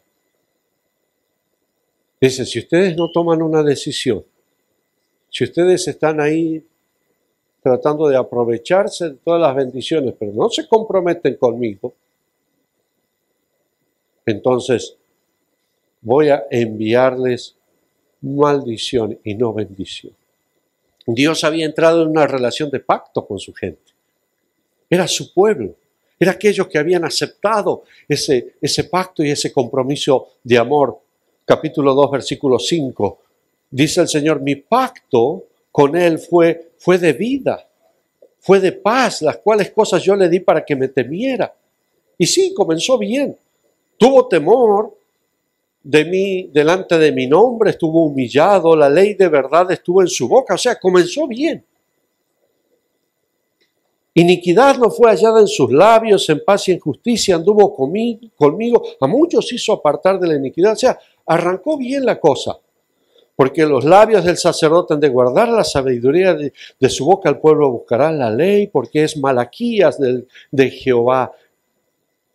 Dice, si ustedes no toman una decisión, si ustedes están ahí tratando de aprovecharse de todas las bendiciones, pero no se comprometen conmigo, entonces voy a enviarles maldición y no bendición. Dios había entrado en una relación de pacto con su gente. Era su pueblo. Era aquellos que habían aceptado ese pacto y ese compromiso de amor. Capítulo 2, versículo 5. Dice el Señor, mi pacto con él fue de vida, fue de paz, las cuales cosas yo le di para que me temiera. Y sí, comenzó bien. Tuvo temor de mí, delante de mi nombre, estuvo humillado, la ley de verdad estuvo en su boca, o sea, comenzó bien. Iniquidad no fue hallada en sus labios, en paz y en justicia anduvo conmigo, a muchos hizo apartar de la iniquidad, o sea, arrancó bien la cosa, porque los labios del sacerdote han de guardar la sabiduría de su boca, el pueblo buscará la ley, porque es Malaquías de Jehová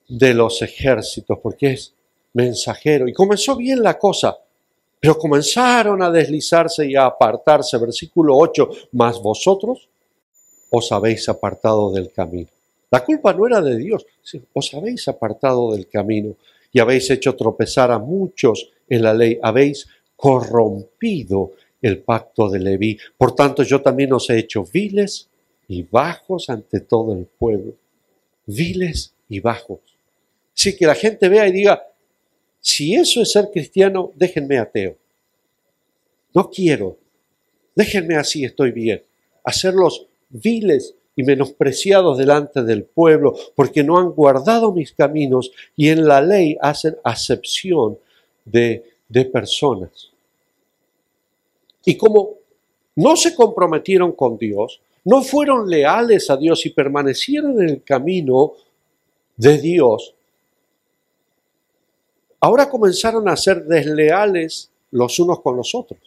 de los ejércitos, porque es mensajero. Y comenzó bien la cosa, pero comenzaron a deslizarse y a apartarse. Versículo 8, mas vosotros os habéis apartado del camino. La culpa no era de Dios, os habéis apartado del camino y habéis hecho tropezar a muchos en la ley, habéis corrompido el pacto de Leví. Por tanto, yo también os he hecho viles y bajos ante todo el pueblo. Viles y bajos. Así que la gente vea y diga, si eso es ser cristiano, déjenme ateo. No quiero. Déjenme así, estoy bien. Hacerlos viles y menospreciados delante del pueblo, porque no han guardado mis caminos y en la ley hacen acepción de personas. Y como no se comprometieron con Dios, no fueron leales a Dios y permanecieron en el camino de Dios, ahora comenzaron a ser desleales los unos con los otros.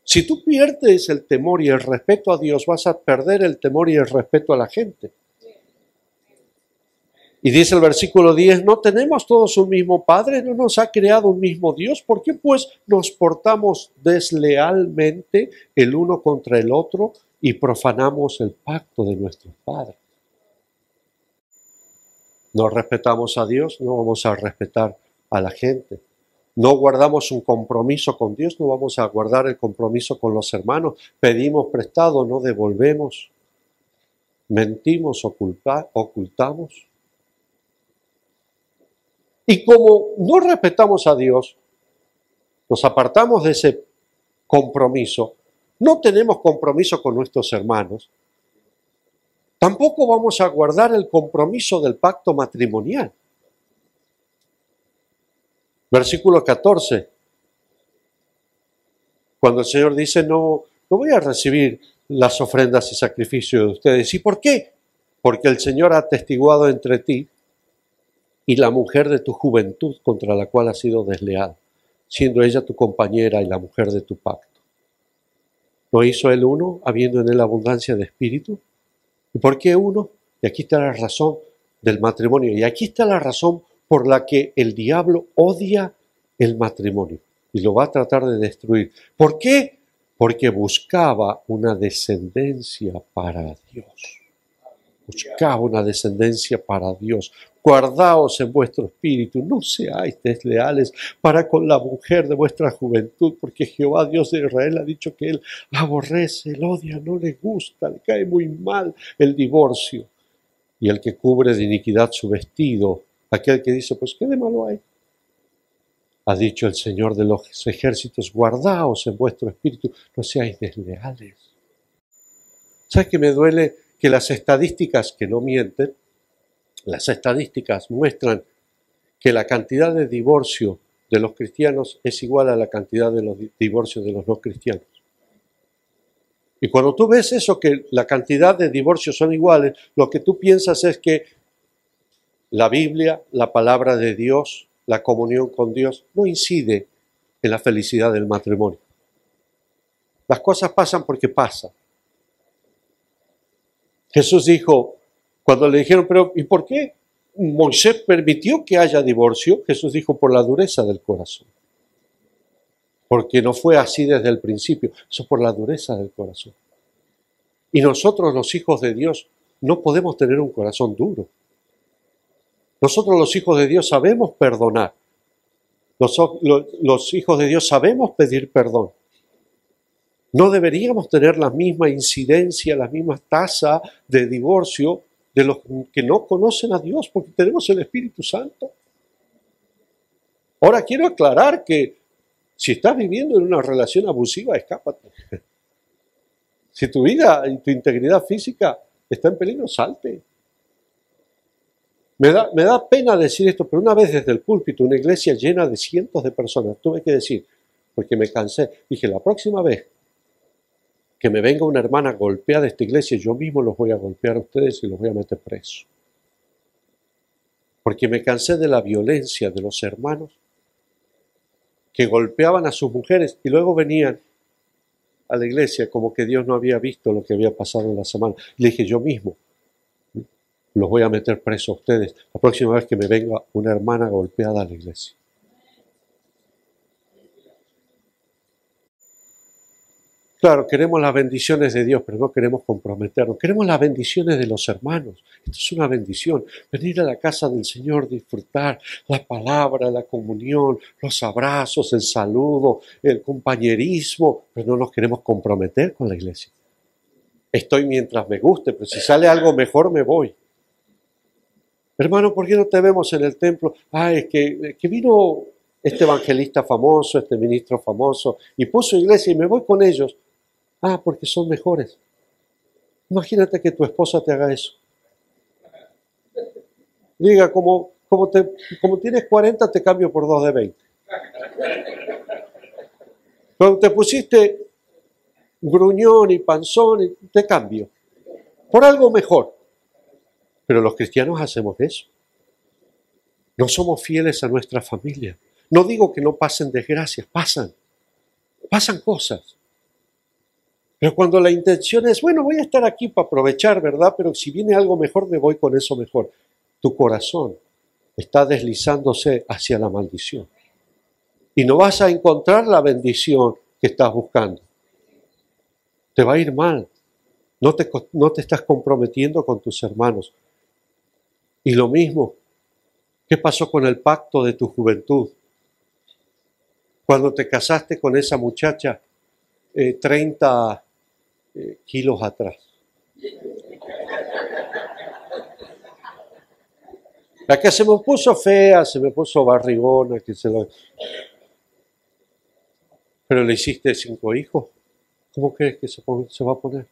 Si tú pierdes el temor y el respeto a Dios, vas a perder el temor y el respeto a la gente. Y dice el versículo 10, ¿no tenemos todos un mismo Padre? ¿No nos ha creado un mismo Dios? ¿Por qué pues nos portamos deslealmente el uno contra el otro y profanamos el pacto de nuestros padres? No respetamos a Dios, no vamos a respetar a la gente. No guardamos un compromiso con Dios, no vamos a guardar el compromiso con los hermanos. Pedimos prestado, no devolvemos. Mentimos, ocultamos. Y como no respetamos a Dios, nos apartamos de ese compromiso, no tenemos compromiso con nuestros hermanos, tampoco vamos a guardar el compromiso del pacto matrimonial. Versículo 14, cuando el Señor dice, no voy a recibir las ofrendas y sacrificios de ustedes. ¿Y por qué? Porque el Señor ha atestiguado entre ti y la mujer de tu juventud contra la cual has sido desleal, siendo ella tu compañera y la mujer de tu pacto. ¿No hizo él uno, habiendo en él abundancia de espíritu? ¿Y por qué uno? Y aquí está la razón del matrimonio. Y aquí está la razón por la que el diablo odia el matrimonio y lo va a tratar de destruir. ¿Por qué? Porque buscaba una descendencia para Dios. Buscaba una descendencia para Dios. Guardaos en vuestro espíritu, no seáis desleales para con la mujer de vuestra juventud, porque Jehová Dios de Israel ha dicho que él aborrece, él odia, no le gusta, le cae muy mal el divorcio. Y el que cubre de iniquidad su vestido, aquel que dice, pues ¿qué de malo hay? Ha dicho el Señor de los ejércitos, guardaos en vuestro espíritu, no seáis desleales. ¿Sabes qué me duele? Que las estadísticas que no mienten, las estadísticas muestran que la cantidad de divorcio de los cristianos es igual a la cantidad de los divorcios de los no cristianos. Y cuando tú ves eso, que la cantidad de divorcios son iguales, lo que tú piensas es que la Biblia, la palabra de Dios, la comunión con Dios, no incide en la felicidad del matrimonio. Las cosas pasan porque pasan. Jesús dijo, cuando le dijeron, pero ¿y por qué Moisés permitió que haya divorcio? Jesús dijo, por la dureza del corazón. Porque no fue así desde el principio, eso por la dureza del corazón. Y nosotros los hijos de Dios no podemos tener un corazón duro. Nosotros los hijos de Dios sabemos perdonar. Los hijos de Dios sabemos pedir perdón. No deberíamos tener la misma incidencia, la misma tasa de divorcio de los que no conocen a Dios, porque tenemos el Espíritu Santo. Ahora quiero aclarar que si estás viviendo en una relación abusiva, escápate. Si tu vida y tu integridad física está en peligro, salte. Me da pena decir esto, pero una vez desde el púlpito, una iglesia llena de cientos de personas, tuve que decir, porque me cansé, dije, la próxima vez que me venga una hermana golpeada de esta iglesia, yo mismo los voy a golpear a ustedes y los voy a meter presos. Porque me cansé de la violencia de los hermanos que golpeaban a sus mujeres y luego venían a la iglesia como que Dios no había visto lo que había pasado en la semana. Le dije, yo mismo los voy a meter presos a ustedes la próxima vez que me venga una hermana golpeada a la iglesia. Claro, queremos las bendiciones de Dios, pero no queremos comprometernos. Queremos las bendiciones de los hermanos. Esto es una bendición. Venir a la casa del Señor, disfrutar la palabra, la comunión, los abrazos, el saludo, el compañerismo, pero no nos queremos comprometer con la iglesia. Estoy mientras me guste, pero si sale algo mejor me voy. Hermano, ¿por qué no te vemos en el templo? Es que vino este evangelista famoso, este ministro famoso, y puso iglesia y me voy con ellos. Porque son mejores. Imagínate que tu esposa te haga eso. Diga, como tienes 40, te cambio por 2 de 20. Cuando te pusiste gruñón y panzón, te cambio. Por algo mejor. Pero los cristianos hacemos eso. No somos fieles a nuestra familia. No digo que no pasen desgracias, pasan cosas. Pero cuando la intención es, bueno, voy a estar aquí para aprovechar, ¿verdad? Pero si viene algo mejor, me voy con eso mejor. tu corazón está deslizándose hacia la maldición. Y no vas a encontrar la bendición que estás buscando. Te va a ir mal. No te estás comprometiendo con tus hermanos. Y lo mismo, ¿qué pasó con el pacto de tu juventud? Cuando te casaste con esa muchacha 30 kilos atrás. La que se me puso fea, se me puso barrigona, pero le hiciste 5 hijos. ¿Cómo crees que se va a poner?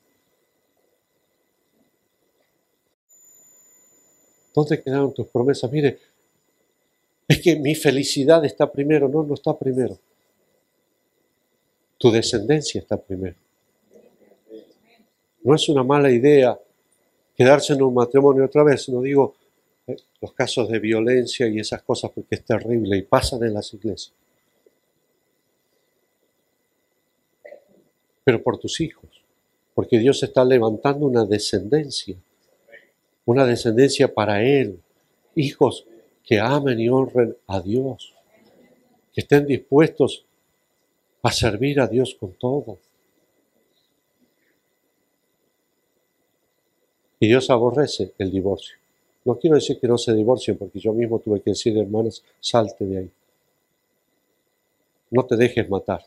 ¿Dónde quedaron tus promesas? Mire, es que mi felicidad está primero. No, no está primero. Tu descendencia está primero. No es una mala idea quedarse en un matrimonio otra vez. No digo los casos de violencia y esas cosas porque es terrible y pasan en las iglesias. Pero por tus hijos. Porque Dios está levantando una descendencia para Él. Hijos que amen y honren a Dios. Que estén dispuestos a servir a Dios con todo. Y Dios aborrece el divorcio. No quiero decir que no se divorcien, porque yo mismo tuve que decir, hermanas, salte de ahí. No te dejes matar.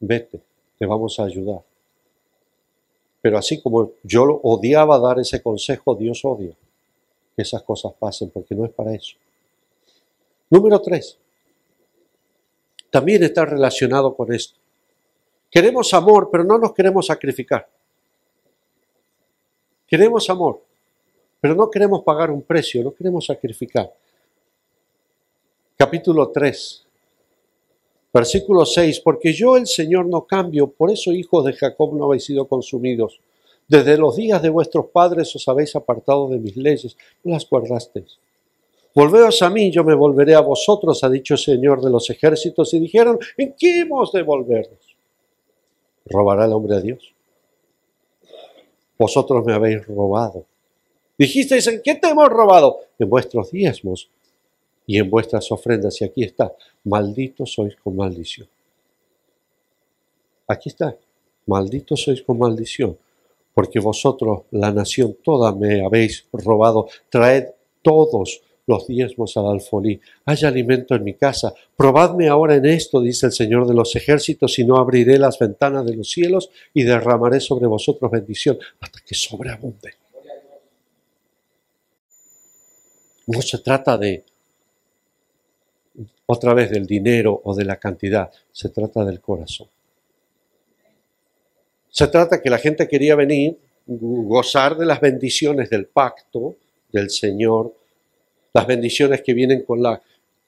Vete, te vamos a ayudar. Pero así como yo odiaba dar ese consejo, Dios odia que esas cosas pasen, porque no es para eso. Número 3. También está relacionado con esto. Queremos amor, pero no nos queremos sacrificar. Queremos amor, pero no queremos pagar un precio, no queremos sacrificar. Capítulo 3, versículo 6. Porque yo, el Señor, no cambio, por eso, hijos de Jacob, no habéis sido consumidos. Desde los días de vuestros padres os habéis apartado de mis leyes, no las guardasteis. Volveos a mí, yo me volveré a vosotros, ha dicho el Señor de los ejércitos. Y dijeron, ¿en qué hemos de volvernos? ¿Robará el hombre a Dios? Vosotros me habéis robado. Dijisteis, ¿en qué te hemos robado? En vuestros diezmos y en vuestras ofrendas. Y aquí está, malditos sois con maldición. Aquí está, malditos sois con maldición, porque vosotros, la nación toda, me habéis robado. Traed todos los diezmos al alfolí. Hay alimento en mi casa. Probadme ahora en esto, dice el Señor de los ejércitos, y no abriré las ventanas de los cielos y derramaré sobre vosotros bendición hasta que sobreabunde. No se trata de, otra vez, del dinero o de la cantidad. Se trata del corazón. Se trata que la gente quería venir, gozar de las bendiciones del pacto del Señor, las bendiciones que vienen con la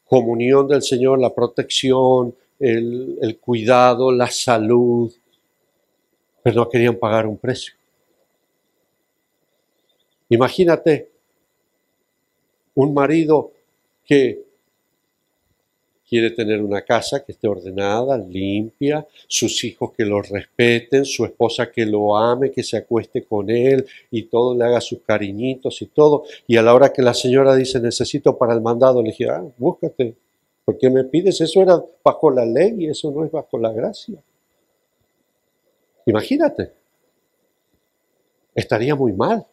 comunión del Señor, la protección, el cuidado, la salud, pero no querían pagar un precio. Imagínate un marido que quiere tener una casa que esté ordenada, limpia, sus hijos que lo respeten, su esposa que lo ame, que se acueste con él y todo, le haga sus cariñitos y todo. Y a la hora que la señora dice, necesito para el mandado, le dije, búscate, ¿por qué me pides? Eso era bajo la ley y eso no es bajo la gracia. Imagínate, estaría muy mal.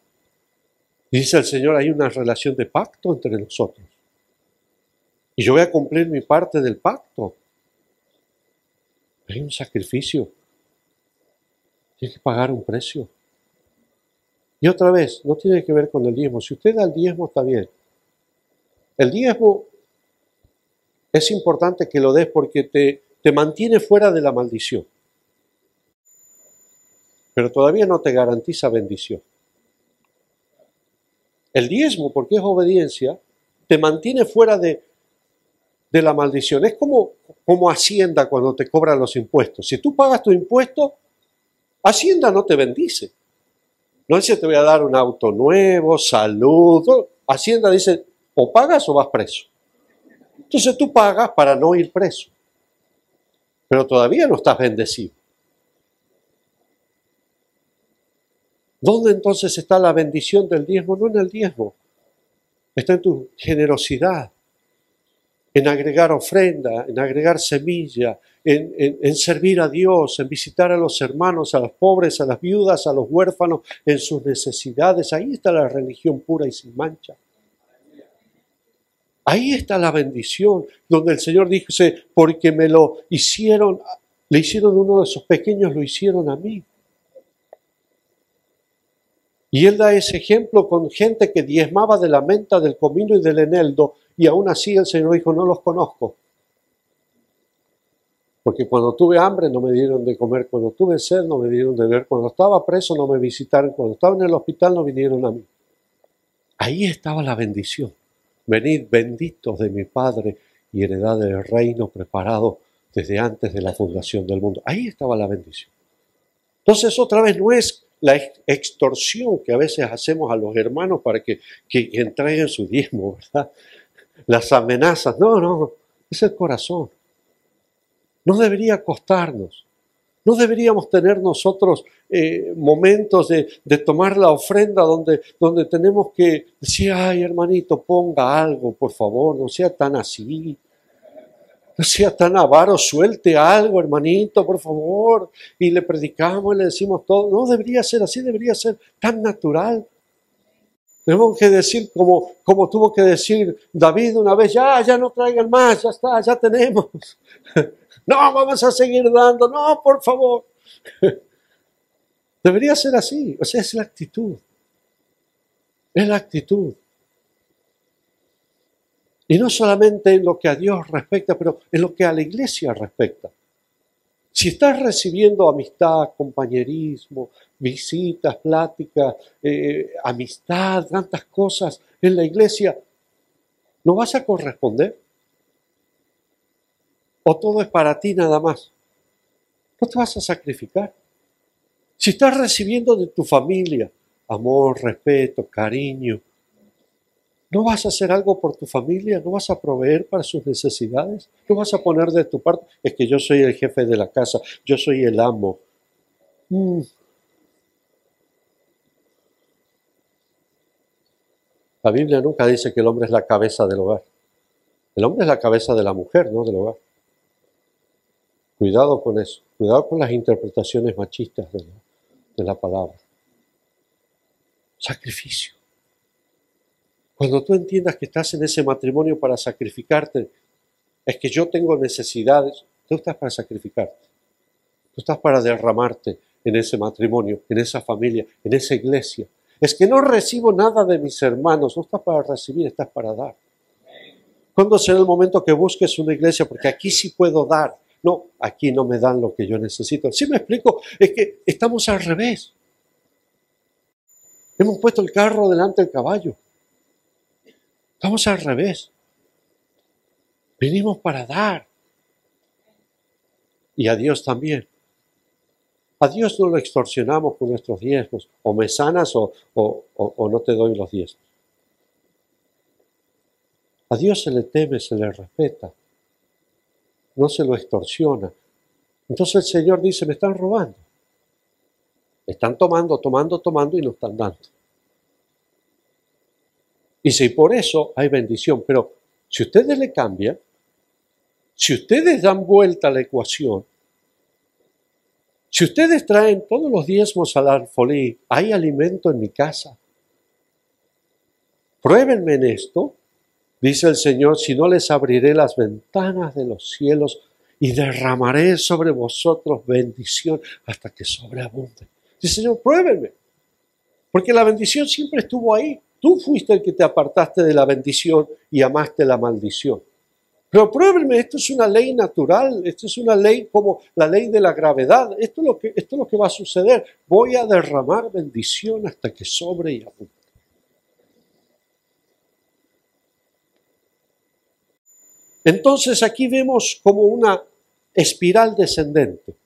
Y dice el Señor, hay una relación de pacto entre nosotros. Y yo voy a cumplir mi parte del pacto. Hay un sacrificio. Tiene que pagar un precio. Y otra vez, no tiene que ver con el diezmo. Si usted da el diezmo, está bien. El diezmo es importante que lo des porque te mantiene fuera de la maldición. Pero todavía no te garantiza bendición. El diezmo, porque es obediencia, te mantiene fuera de la maldición. Es como Hacienda cuando te cobran los impuestos. Si tú pagas tu impuesto, Hacienda no te bendice. No dice te voy a dar un auto nuevo, salud. Hacienda dice o pagas o vas preso. Entonces tú pagas para no ir preso. Pero todavía no estás bendecido. ¿Dónde entonces está la bendición del diezmo? No en el diezmo. está en tu generosidad, en agregar ofrenda, en agregar semilla, en servir a Dios, en visitar a los hermanos, a los pobres, a las viudas, a los huérfanos, en sus necesidades. Ahí está la religión pura y sin mancha. Ahí está la bendición, donde el Señor dice, porque me lo hicieron, le hicieron uno de esos pequeños, lo hicieron a mí. Y Él da ese ejemplo con gente que diezmaba de la menta, del comino y del eneldo, y aún así el Señor dijo, no los conozco. Porque cuando tuve hambre no me dieron de comer, cuando tuve sed no me dieron de beber, cuando estaba preso no me visitaron, cuando estaba en el hospital no vinieron a mí. Ahí estaba la bendición. Venid benditos de mi Padre y heredad del reino preparado desde antes de la fundación del mundo. Ahí estaba la bendición. Entonces otra vez no es la extorsión que a veces hacemos a los hermanos para que entreguen su diezmo, ¿verdad? Las amenazas, no, es el corazón. No debería costarnos. No deberíamos tener nosotros momentos de tomar la ofrenda donde tenemos que decir, ay hermanito, ponga algo, por favor, no sea tan así. No sea tan avaro, suelte algo, hermanito, por favor. Y le predicamos y le decimos todo. No debería ser así, debería ser tan natural. Tenemos que decir como tuvo que decir David una vez, ya no traigan más, ya está, ya tenemos. No, vamos a seguir dando, no, por favor. Debería ser así, o sea, es la actitud. Es la actitud. Y no solamente en lo que a Dios respecta, pero en lo que a la iglesia respecta. Si estás recibiendo amistad, compañerismo, visitas, pláticas, amistad, tantas cosas en la iglesia, ¿no vas a corresponder? ¿O todo es para ti nada más? ¿No te vas a sacrificar? Si estás recibiendo de tu familia amor, respeto, cariño, ¿no vas a hacer algo por tu familia? ¿No vas a proveer para sus necesidades? ¿No vas a poner de tu parte? Es que yo soy el jefe de la casa, yo soy el amo. La Biblia nunca dice que el hombre es la cabeza del hogar. El hombre es la cabeza de la mujer, no del hogar. Cuidado con eso. Cuidado con las interpretaciones machistas de la palabra. Sacrificio. Cuando tú entiendas que estás en ese matrimonio para sacrificarte, es que yo tengo necesidades, tú estás para sacrificarte. Tú estás para derramarte en ese matrimonio, en esa familia, en esa iglesia. Es que no recibo nada de mis hermanos, no estás para recibir, estás para dar. ¿Cuándo será el momento que busques una iglesia? Porque aquí sí puedo dar. No, aquí no me dan lo que yo necesito. ¿Sí me explico? Es que estamos al revés. Hemos puesto el carro delante del caballo. Estamos al revés. Venimos para dar. Y a Dios también. A Dios no lo extorsionamos con nuestros diezmos. O me sanas o no te doy los diezmos. A Dios se le teme, se le respeta. No se lo extorsiona. Entonces el Señor dice, me están robando. Están tomando y no están dando. Y si por eso hay bendición, pero si ustedes le cambian, si ustedes dan vuelta a la ecuación, si ustedes traen todos los diezmos al alfolí, hay alimento en mi casa. Pruébenme en esto, dice el Señor, si no les abriré las ventanas de los cielos y derramaré sobre vosotros bendición hasta que sobreabunde. Dice el Señor, pruébenme, porque la bendición siempre estuvo ahí. Tú fuiste el que te apartaste de la bendición y amaste la maldición. Pero pruébenme, esto es una ley natural, esto es una ley como la ley de la gravedad. Esto es lo que va a suceder. Voy a derramar bendición hasta que sobre y abunde. Entonces aquí vemos como una espiral descendente.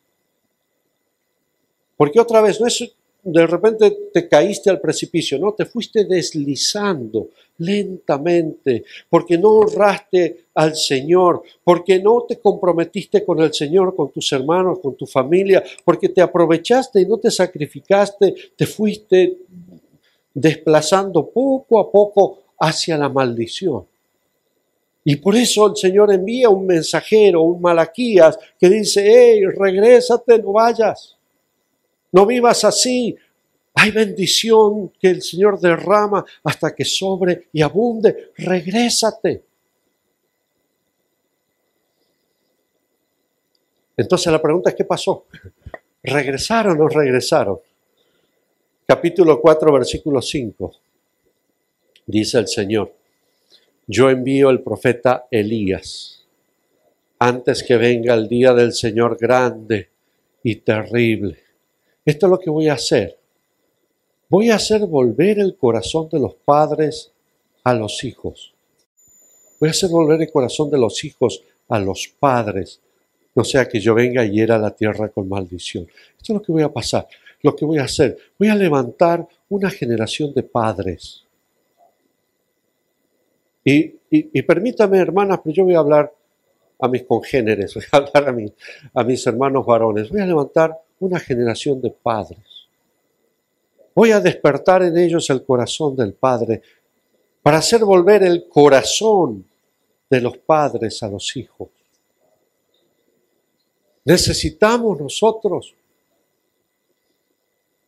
Porque otra vez, no es de repente te caíste al precipicio, no, te fuiste deslizando lentamente, porque no honraste al Señor, porque no te comprometiste con el Señor, con tus hermanos, con tu familia, porque te aprovechaste y no te sacrificaste, te fuiste desplazando poco a poco hacia la maldición. Y por eso el Señor envía un mensajero, un Malaquías, que dice, hey, regrésate, no vayas, no vivas así. Hay bendición que el Señor derrama hasta que sobre y abunde. Regrésate. Entonces la pregunta es, ¿qué pasó? ¿Regresaron o no regresaron? Capítulo 4, versículo 5. Dice el Señor, yo envío el profeta Elías antes que venga el día del Señor grande y terrible. Esto es lo que voy a hacer. Voy a hacer volver el corazón de los padres a los hijos. Voy a hacer volver el corazón de los hijos a los padres. No sea que yo venga y hiera la tierra con maldición. Esto es lo que voy a pasar. Lo que voy a hacer. Voy a levantar una generación de padres. Y permítame, hermanas, pero yo voy a hablar a mis congéneres, voy a hablar a mis hermanos varones. Voy a levantar una generación de padres. Voy a despertar en ellos el corazón del Padre para hacer volver el corazón de los padres a los hijos. Necesitamos nosotros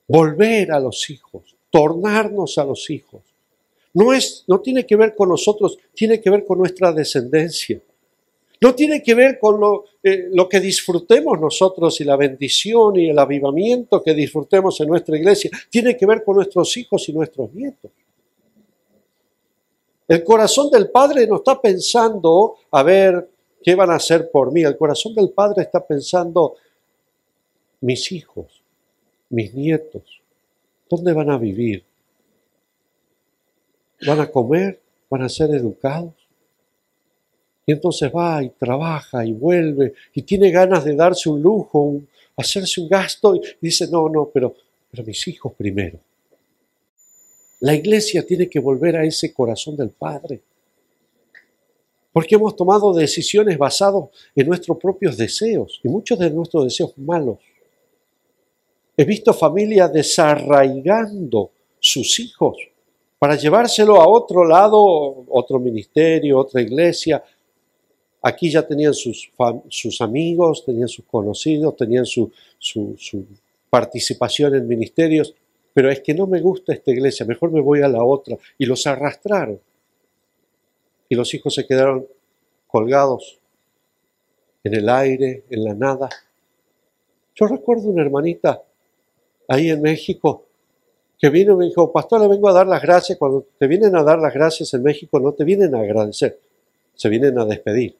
volver a los hijos, tornarnos a los hijos. No tiene que ver con nosotros, tiene que ver con nuestra descendencia. No tiene que ver con lo que disfrutemos nosotros y la bendición y el avivamiento que disfrutemos en nuestra iglesia. Tiene que ver con nuestros hijos y nuestros nietos. El corazón del Padre no está pensando, a ver, ¿qué van a hacer por mí? El corazón del Padre está pensando, mis hijos, mis nietos, ¿dónde van a vivir? ¿Van a comer? ¿Van a ser educados? Y entonces va y trabaja y vuelve y tiene ganas de darse un lujo, hacerse un gasto y dice, no, pero mis hijos primero. La iglesia tiene que volver a ese corazón del Padre. Porque hemos tomado decisiones basadas en nuestros propios deseos y muchos de nuestros deseos malos. He visto familias desarraigando sus hijos para llevárselo a otro lado, otro ministerio, otra iglesia. Aquí ya tenían sus amigos, tenían sus conocidos, tenían su participación en ministerios, pero es que no me gusta esta iglesia, mejor me voy a la otra. Y los arrastraron. Y los hijos se quedaron colgados en el aire, en la nada. Yo recuerdo una hermanita ahí en México que vino y me dijo, pastor, le vengo a dar las gracias. Cuando te vienen a dar las gracias en México no te vienen a agradecer, se vienen a despedir.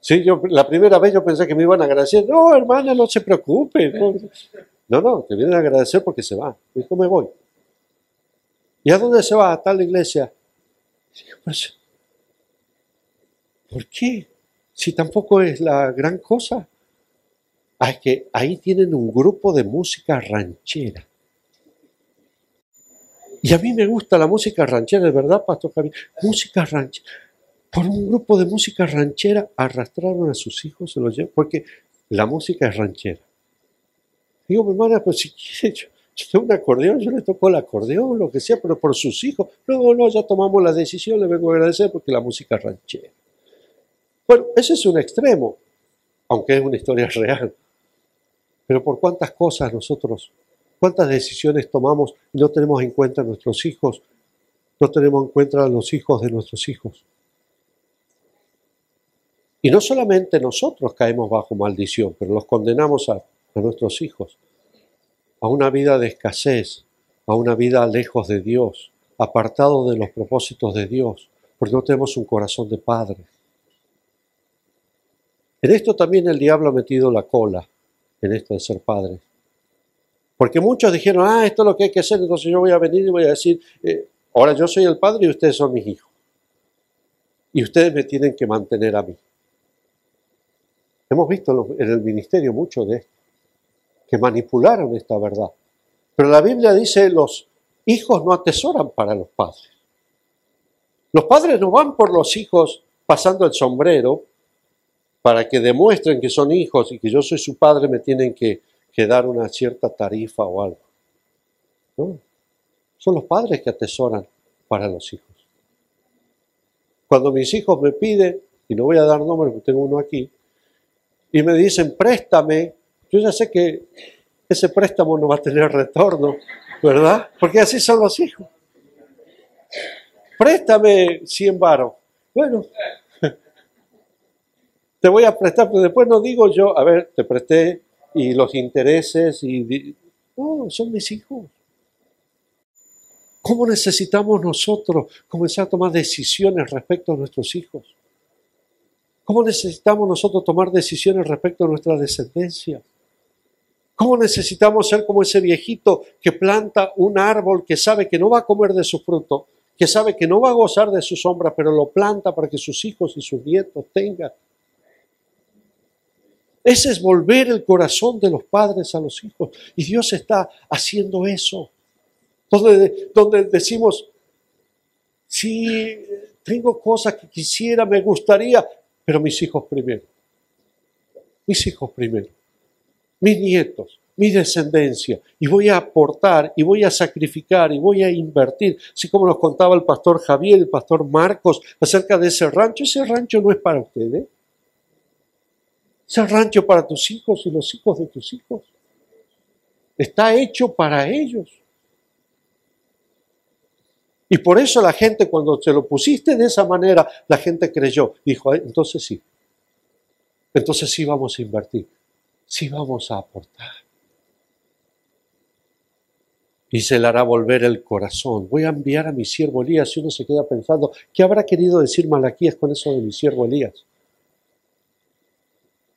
Sí, la primera vez yo pensé que me iban a agradecer. No, hermana, no se preocupe. No, te vienen a agradecer porque se van. Y dijo, me voy. ¿Y a dónde se va? A tal iglesia. Y digo, pues, ¿por qué? Si tampoco es la gran cosa. Es que ahí tienen un grupo de música ranchera. Y a mí me gusta la música ranchera, de verdad, Pastor Javier. Música ranchera. Por un grupo de música ranchera arrastraron a sus hijos, se los llevaron, porque la música es ranchera. Digo, mi hermana, pues si quiere, yo tengo un acordeón, yo le toco el acordeón, lo que sea, pero por sus hijos. No, ya tomamos la decisión, le vengo a agradecer porque la música es ranchera. Bueno, ese es un extremo, aunque es una historia real. Pero por cuántas cosas nosotros, cuántas decisiones tomamos y no tenemos en cuenta a nuestros hijos, no tenemos en cuenta a los hijos de nuestros hijos. Y no solamente nosotros caemos bajo maldición, pero los condenamos a nuestros hijos a una vida de escasez, a una vida lejos de Dios, apartado de los propósitos de Dios, porque no tenemos un corazón de padre. En esto también el diablo ha metido la cola, en esto de ser padre. Porque muchos dijeron, esto es lo que hay que hacer, entonces yo voy a venir y voy a decir, ahora yo soy el padre y ustedes son mis hijos. Y ustedes me tienen que mantener a mí. Hemos visto en el ministerio mucho de esto, que manipularon esta verdad. Pero la Biblia dice, los hijos no atesoran para los padres. Los padres no van por los hijos pasando el sombrero para que demuestren que son hijos y que yo soy su padre, me tienen que dar una cierta tarifa o algo. No, son los padres que atesoran para los hijos. Cuando mis hijos me piden, y no voy a dar nombres porque tengo uno aquí, y me dicen, préstame, yo ya sé que ese préstamo no va a tener retorno, ¿verdad? Porque así son los hijos. Préstame 100 varos. Bueno, te voy a prestar, pero después no digo yo, a ver, te presté y los intereses y... No, son mis hijos. ¿Cómo necesitamos nosotros comenzar a tomar decisiones respecto a nuestros hijos? ¿Cómo necesitamos nosotros tomar decisiones respecto a nuestra descendencia? ¿Cómo necesitamos ser como ese viejito que planta un árbol que sabe que no va a comer de su fruto, que sabe que no va a gozar de su sombra, pero lo planta para que sus hijos y sus nietos tengan? Ese es volver el corazón de los padres a los hijos. Y Dios está haciendo eso. Donde decimos, sí, tengo cosas que quisiera, me gustaría, pero mis hijos primero. Mis hijos primero. Mis nietos, mi descendencia. Y voy a aportar, y voy a sacrificar, y voy a invertir. Así como nos contaba el pastor Javier, el pastor Marcos, acerca de ese rancho no es para ustedes. Ese rancho para tus hijos y los hijos de tus hijos. Está hecho para ellos. Y por eso la gente, cuando se lo pusiste de esa manera, la gente creyó. Dijo, entonces sí vamos a invertir. Sí vamos a aportar. Y se le hará volver el corazón. Voy a enviar a mi siervo Elías. Y uno se queda pensando, ¿qué habrá querido decir Malaquías con eso de mi siervo Elías?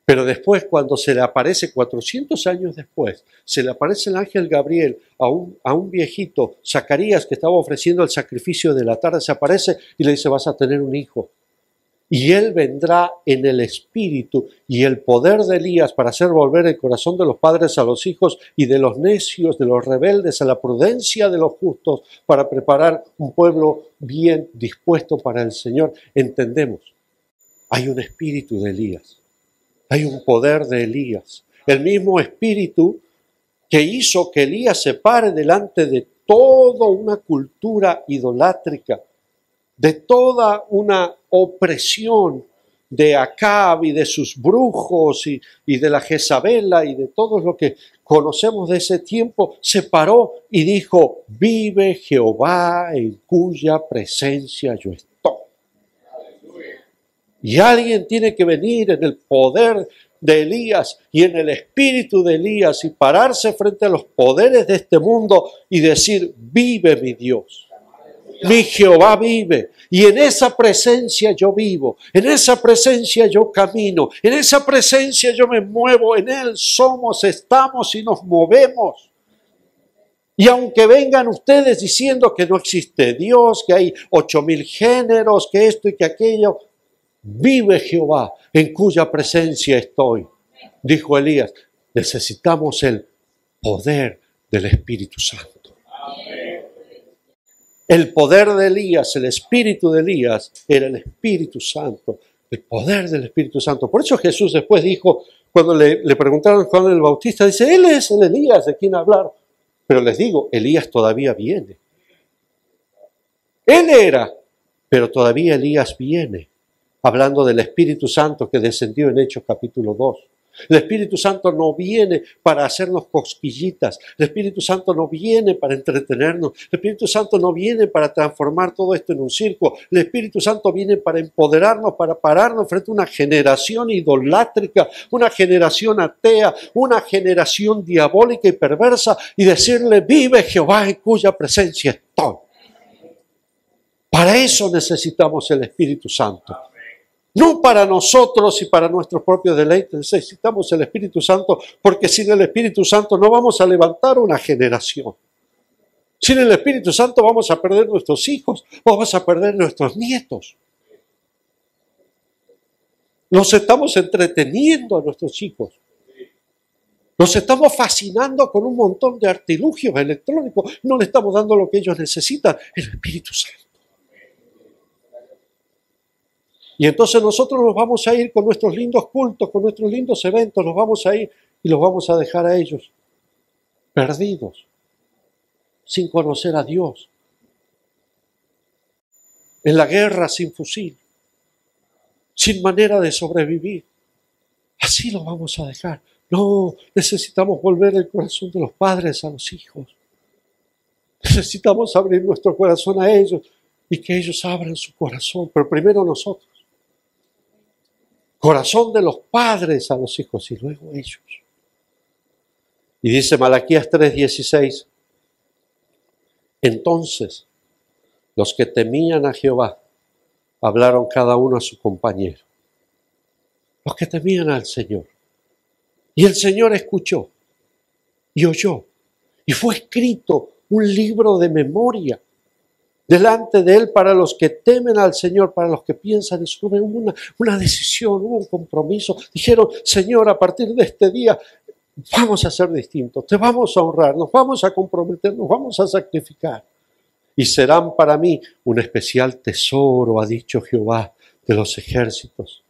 Pero después, cuando se le aparece, 400 años después, se le aparece el ángel Gabriel a un viejito, Zacarías, que estaba ofreciendo el sacrificio de la tarde, se aparece y le dice, vas a tener un hijo. Y él vendrá en el espíritu y el poder de Elías para hacer volver el corazón de los padres a los hijos y de los necios, de los rebeldes, a la prudencia de los justos, para preparar un pueblo bien dispuesto para el Señor. Entendemos, hay un espíritu de Elías. Hay un poder de Elías. El mismo espíritu que hizo que Elías se pare delante de toda una cultura idolátrica, de toda una opresión de Acab y de sus brujos y de la Jezabela y de todo lo que conocemos de ese tiempo, se paró y dijo, vive Jehová en cuya presencia yo estoy. Y alguien tiene que venir en el poder de Elías y en el espíritu de Elías y pararse frente a los poderes de este mundo y decir, vive mi Dios, mi Jehová vive. Y en esa presencia yo vivo, en esa presencia yo camino, en esa presencia yo me muevo, en Él somos, estamos y nos movemos. Y aunque vengan ustedes diciendo que no existe Dios, que hay 8,000 géneros, que esto y que aquello, vive Jehová, en cuya presencia estoy, dijo Elías. Necesitamos el poder del Espíritu Santo. El poder de Elías, el espíritu de Elías, era el Espíritu Santo, el poder del Espíritu Santo. Por eso Jesús después dijo, cuando le preguntaron a Juan el Bautista, dice, Él es el Elías de quien hablar. Pero les digo, Elías todavía viene. Él era, pero todavía Elías viene. Hablando del Espíritu Santo que descendió en Hechos capítulo 2. El Espíritu Santo no viene para hacernos cosquillitas. El Espíritu Santo no viene para entretenernos. El Espíritu Santo no viene para transformar todo esto en un circo. El Espíritu Santo viene para empoderarnos, para pararnos frente a una generación idolátrica, una generación atea, una generación diabólica y perversa y decirle, vive Jehová en cuya presencia estoy. Para eso necesitamos el Espíritu Santo. No para nosotros y para nuestros propios deleites, necesitamos el Espíritu Santo, porque sin el Espíritu Santo no vamos a levantar una generación. Sin el Espíritu Santo vamos a perder nuestros hijos, vamos a perder nuestros nietos. Nos estamos entreteniendo a nuestros hijos. Nos estamos fascinando con un montón de artilugios electrónicos. No le estamos dando lo que ellos necesitan, el Espíritu Santo. Y entonces nosotros nos vamos a ir con nuestros lindos cultos, con nuestros lindos eventos, nos vamos a ir y los vamos a dejar a ellos perdidos, sin conocer a Dios. en la guerra sin fusil, sin manera de sobrevivir. Así lo vamos a dejar. No, necesitamos volver el corazón de los padres a los hijos. Necesitamos abrir nuestro corazón a ellos y que ellos abran su corazón, pero primero nosotros. Corazón de los padres a los hijos y luego ellos. Y dice Malaquías 3:16, entonces los que temían a Jehová hablaron cada uno a su compañero. Los que temían al Señor. Y el Señor escuchó y oyó. Y fue escrito un libro de memoria delante de Él para los que temen al Señor, para los que piensan en su nombre. Hubo una decisión, hubo un compromiso. Dijeron, Señor, a partir de este día vamos a ser distintos, te vamos a honrar, nos vamos a comprometer, nos vamos a sacrificar. Y serán para mí un especial tesoro, ha dicho Jehová de los ejércitos,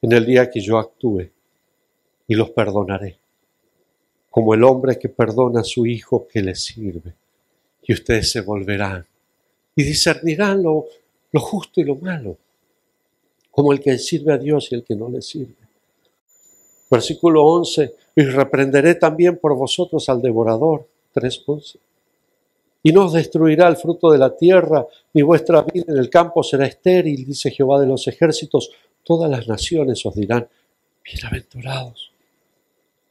en el día que yo actúe y los perdonaré, como el hombre que perdona a su hijo que le sirve. Y ustedes se volverán y discernirán lo justo y lo malo, como el que sirve a Dios y el que no le sirve. Versículo 11, y reprenderé también por vosotros al devorador, 3:11. Y no os destruirá el fruto de la tierra, ni vuestra vida en el campo será estéril, dice Jehová de los ejércitos. Todas las naciones os dirán, bienaventurados,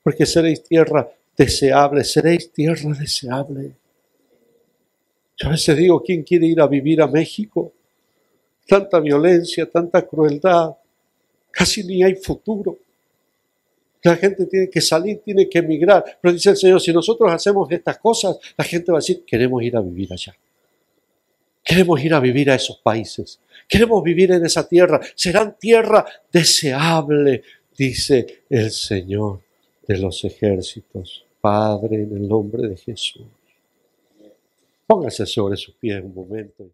porque seréis tierra deseable, seréis tierra deseable. Yo a veces digo, ¿quién quiere ir a vivir a México? Tanta violencia, tanta crueldad, casi ni hay futuro. La gente tiene que salir, tiene que emigrar. Pero dice el Señor, si nosotros hacemos estas cosas, la gente va a decir, queremos ir a vivir allá. Queremos ir a vivir a esos países. Queremos vivir en esa tierra. Serán tierra deseable, dice el Señor de los ejércitos. Padre, en el nombre de Jesús. Póngase sobre sus pies un momento.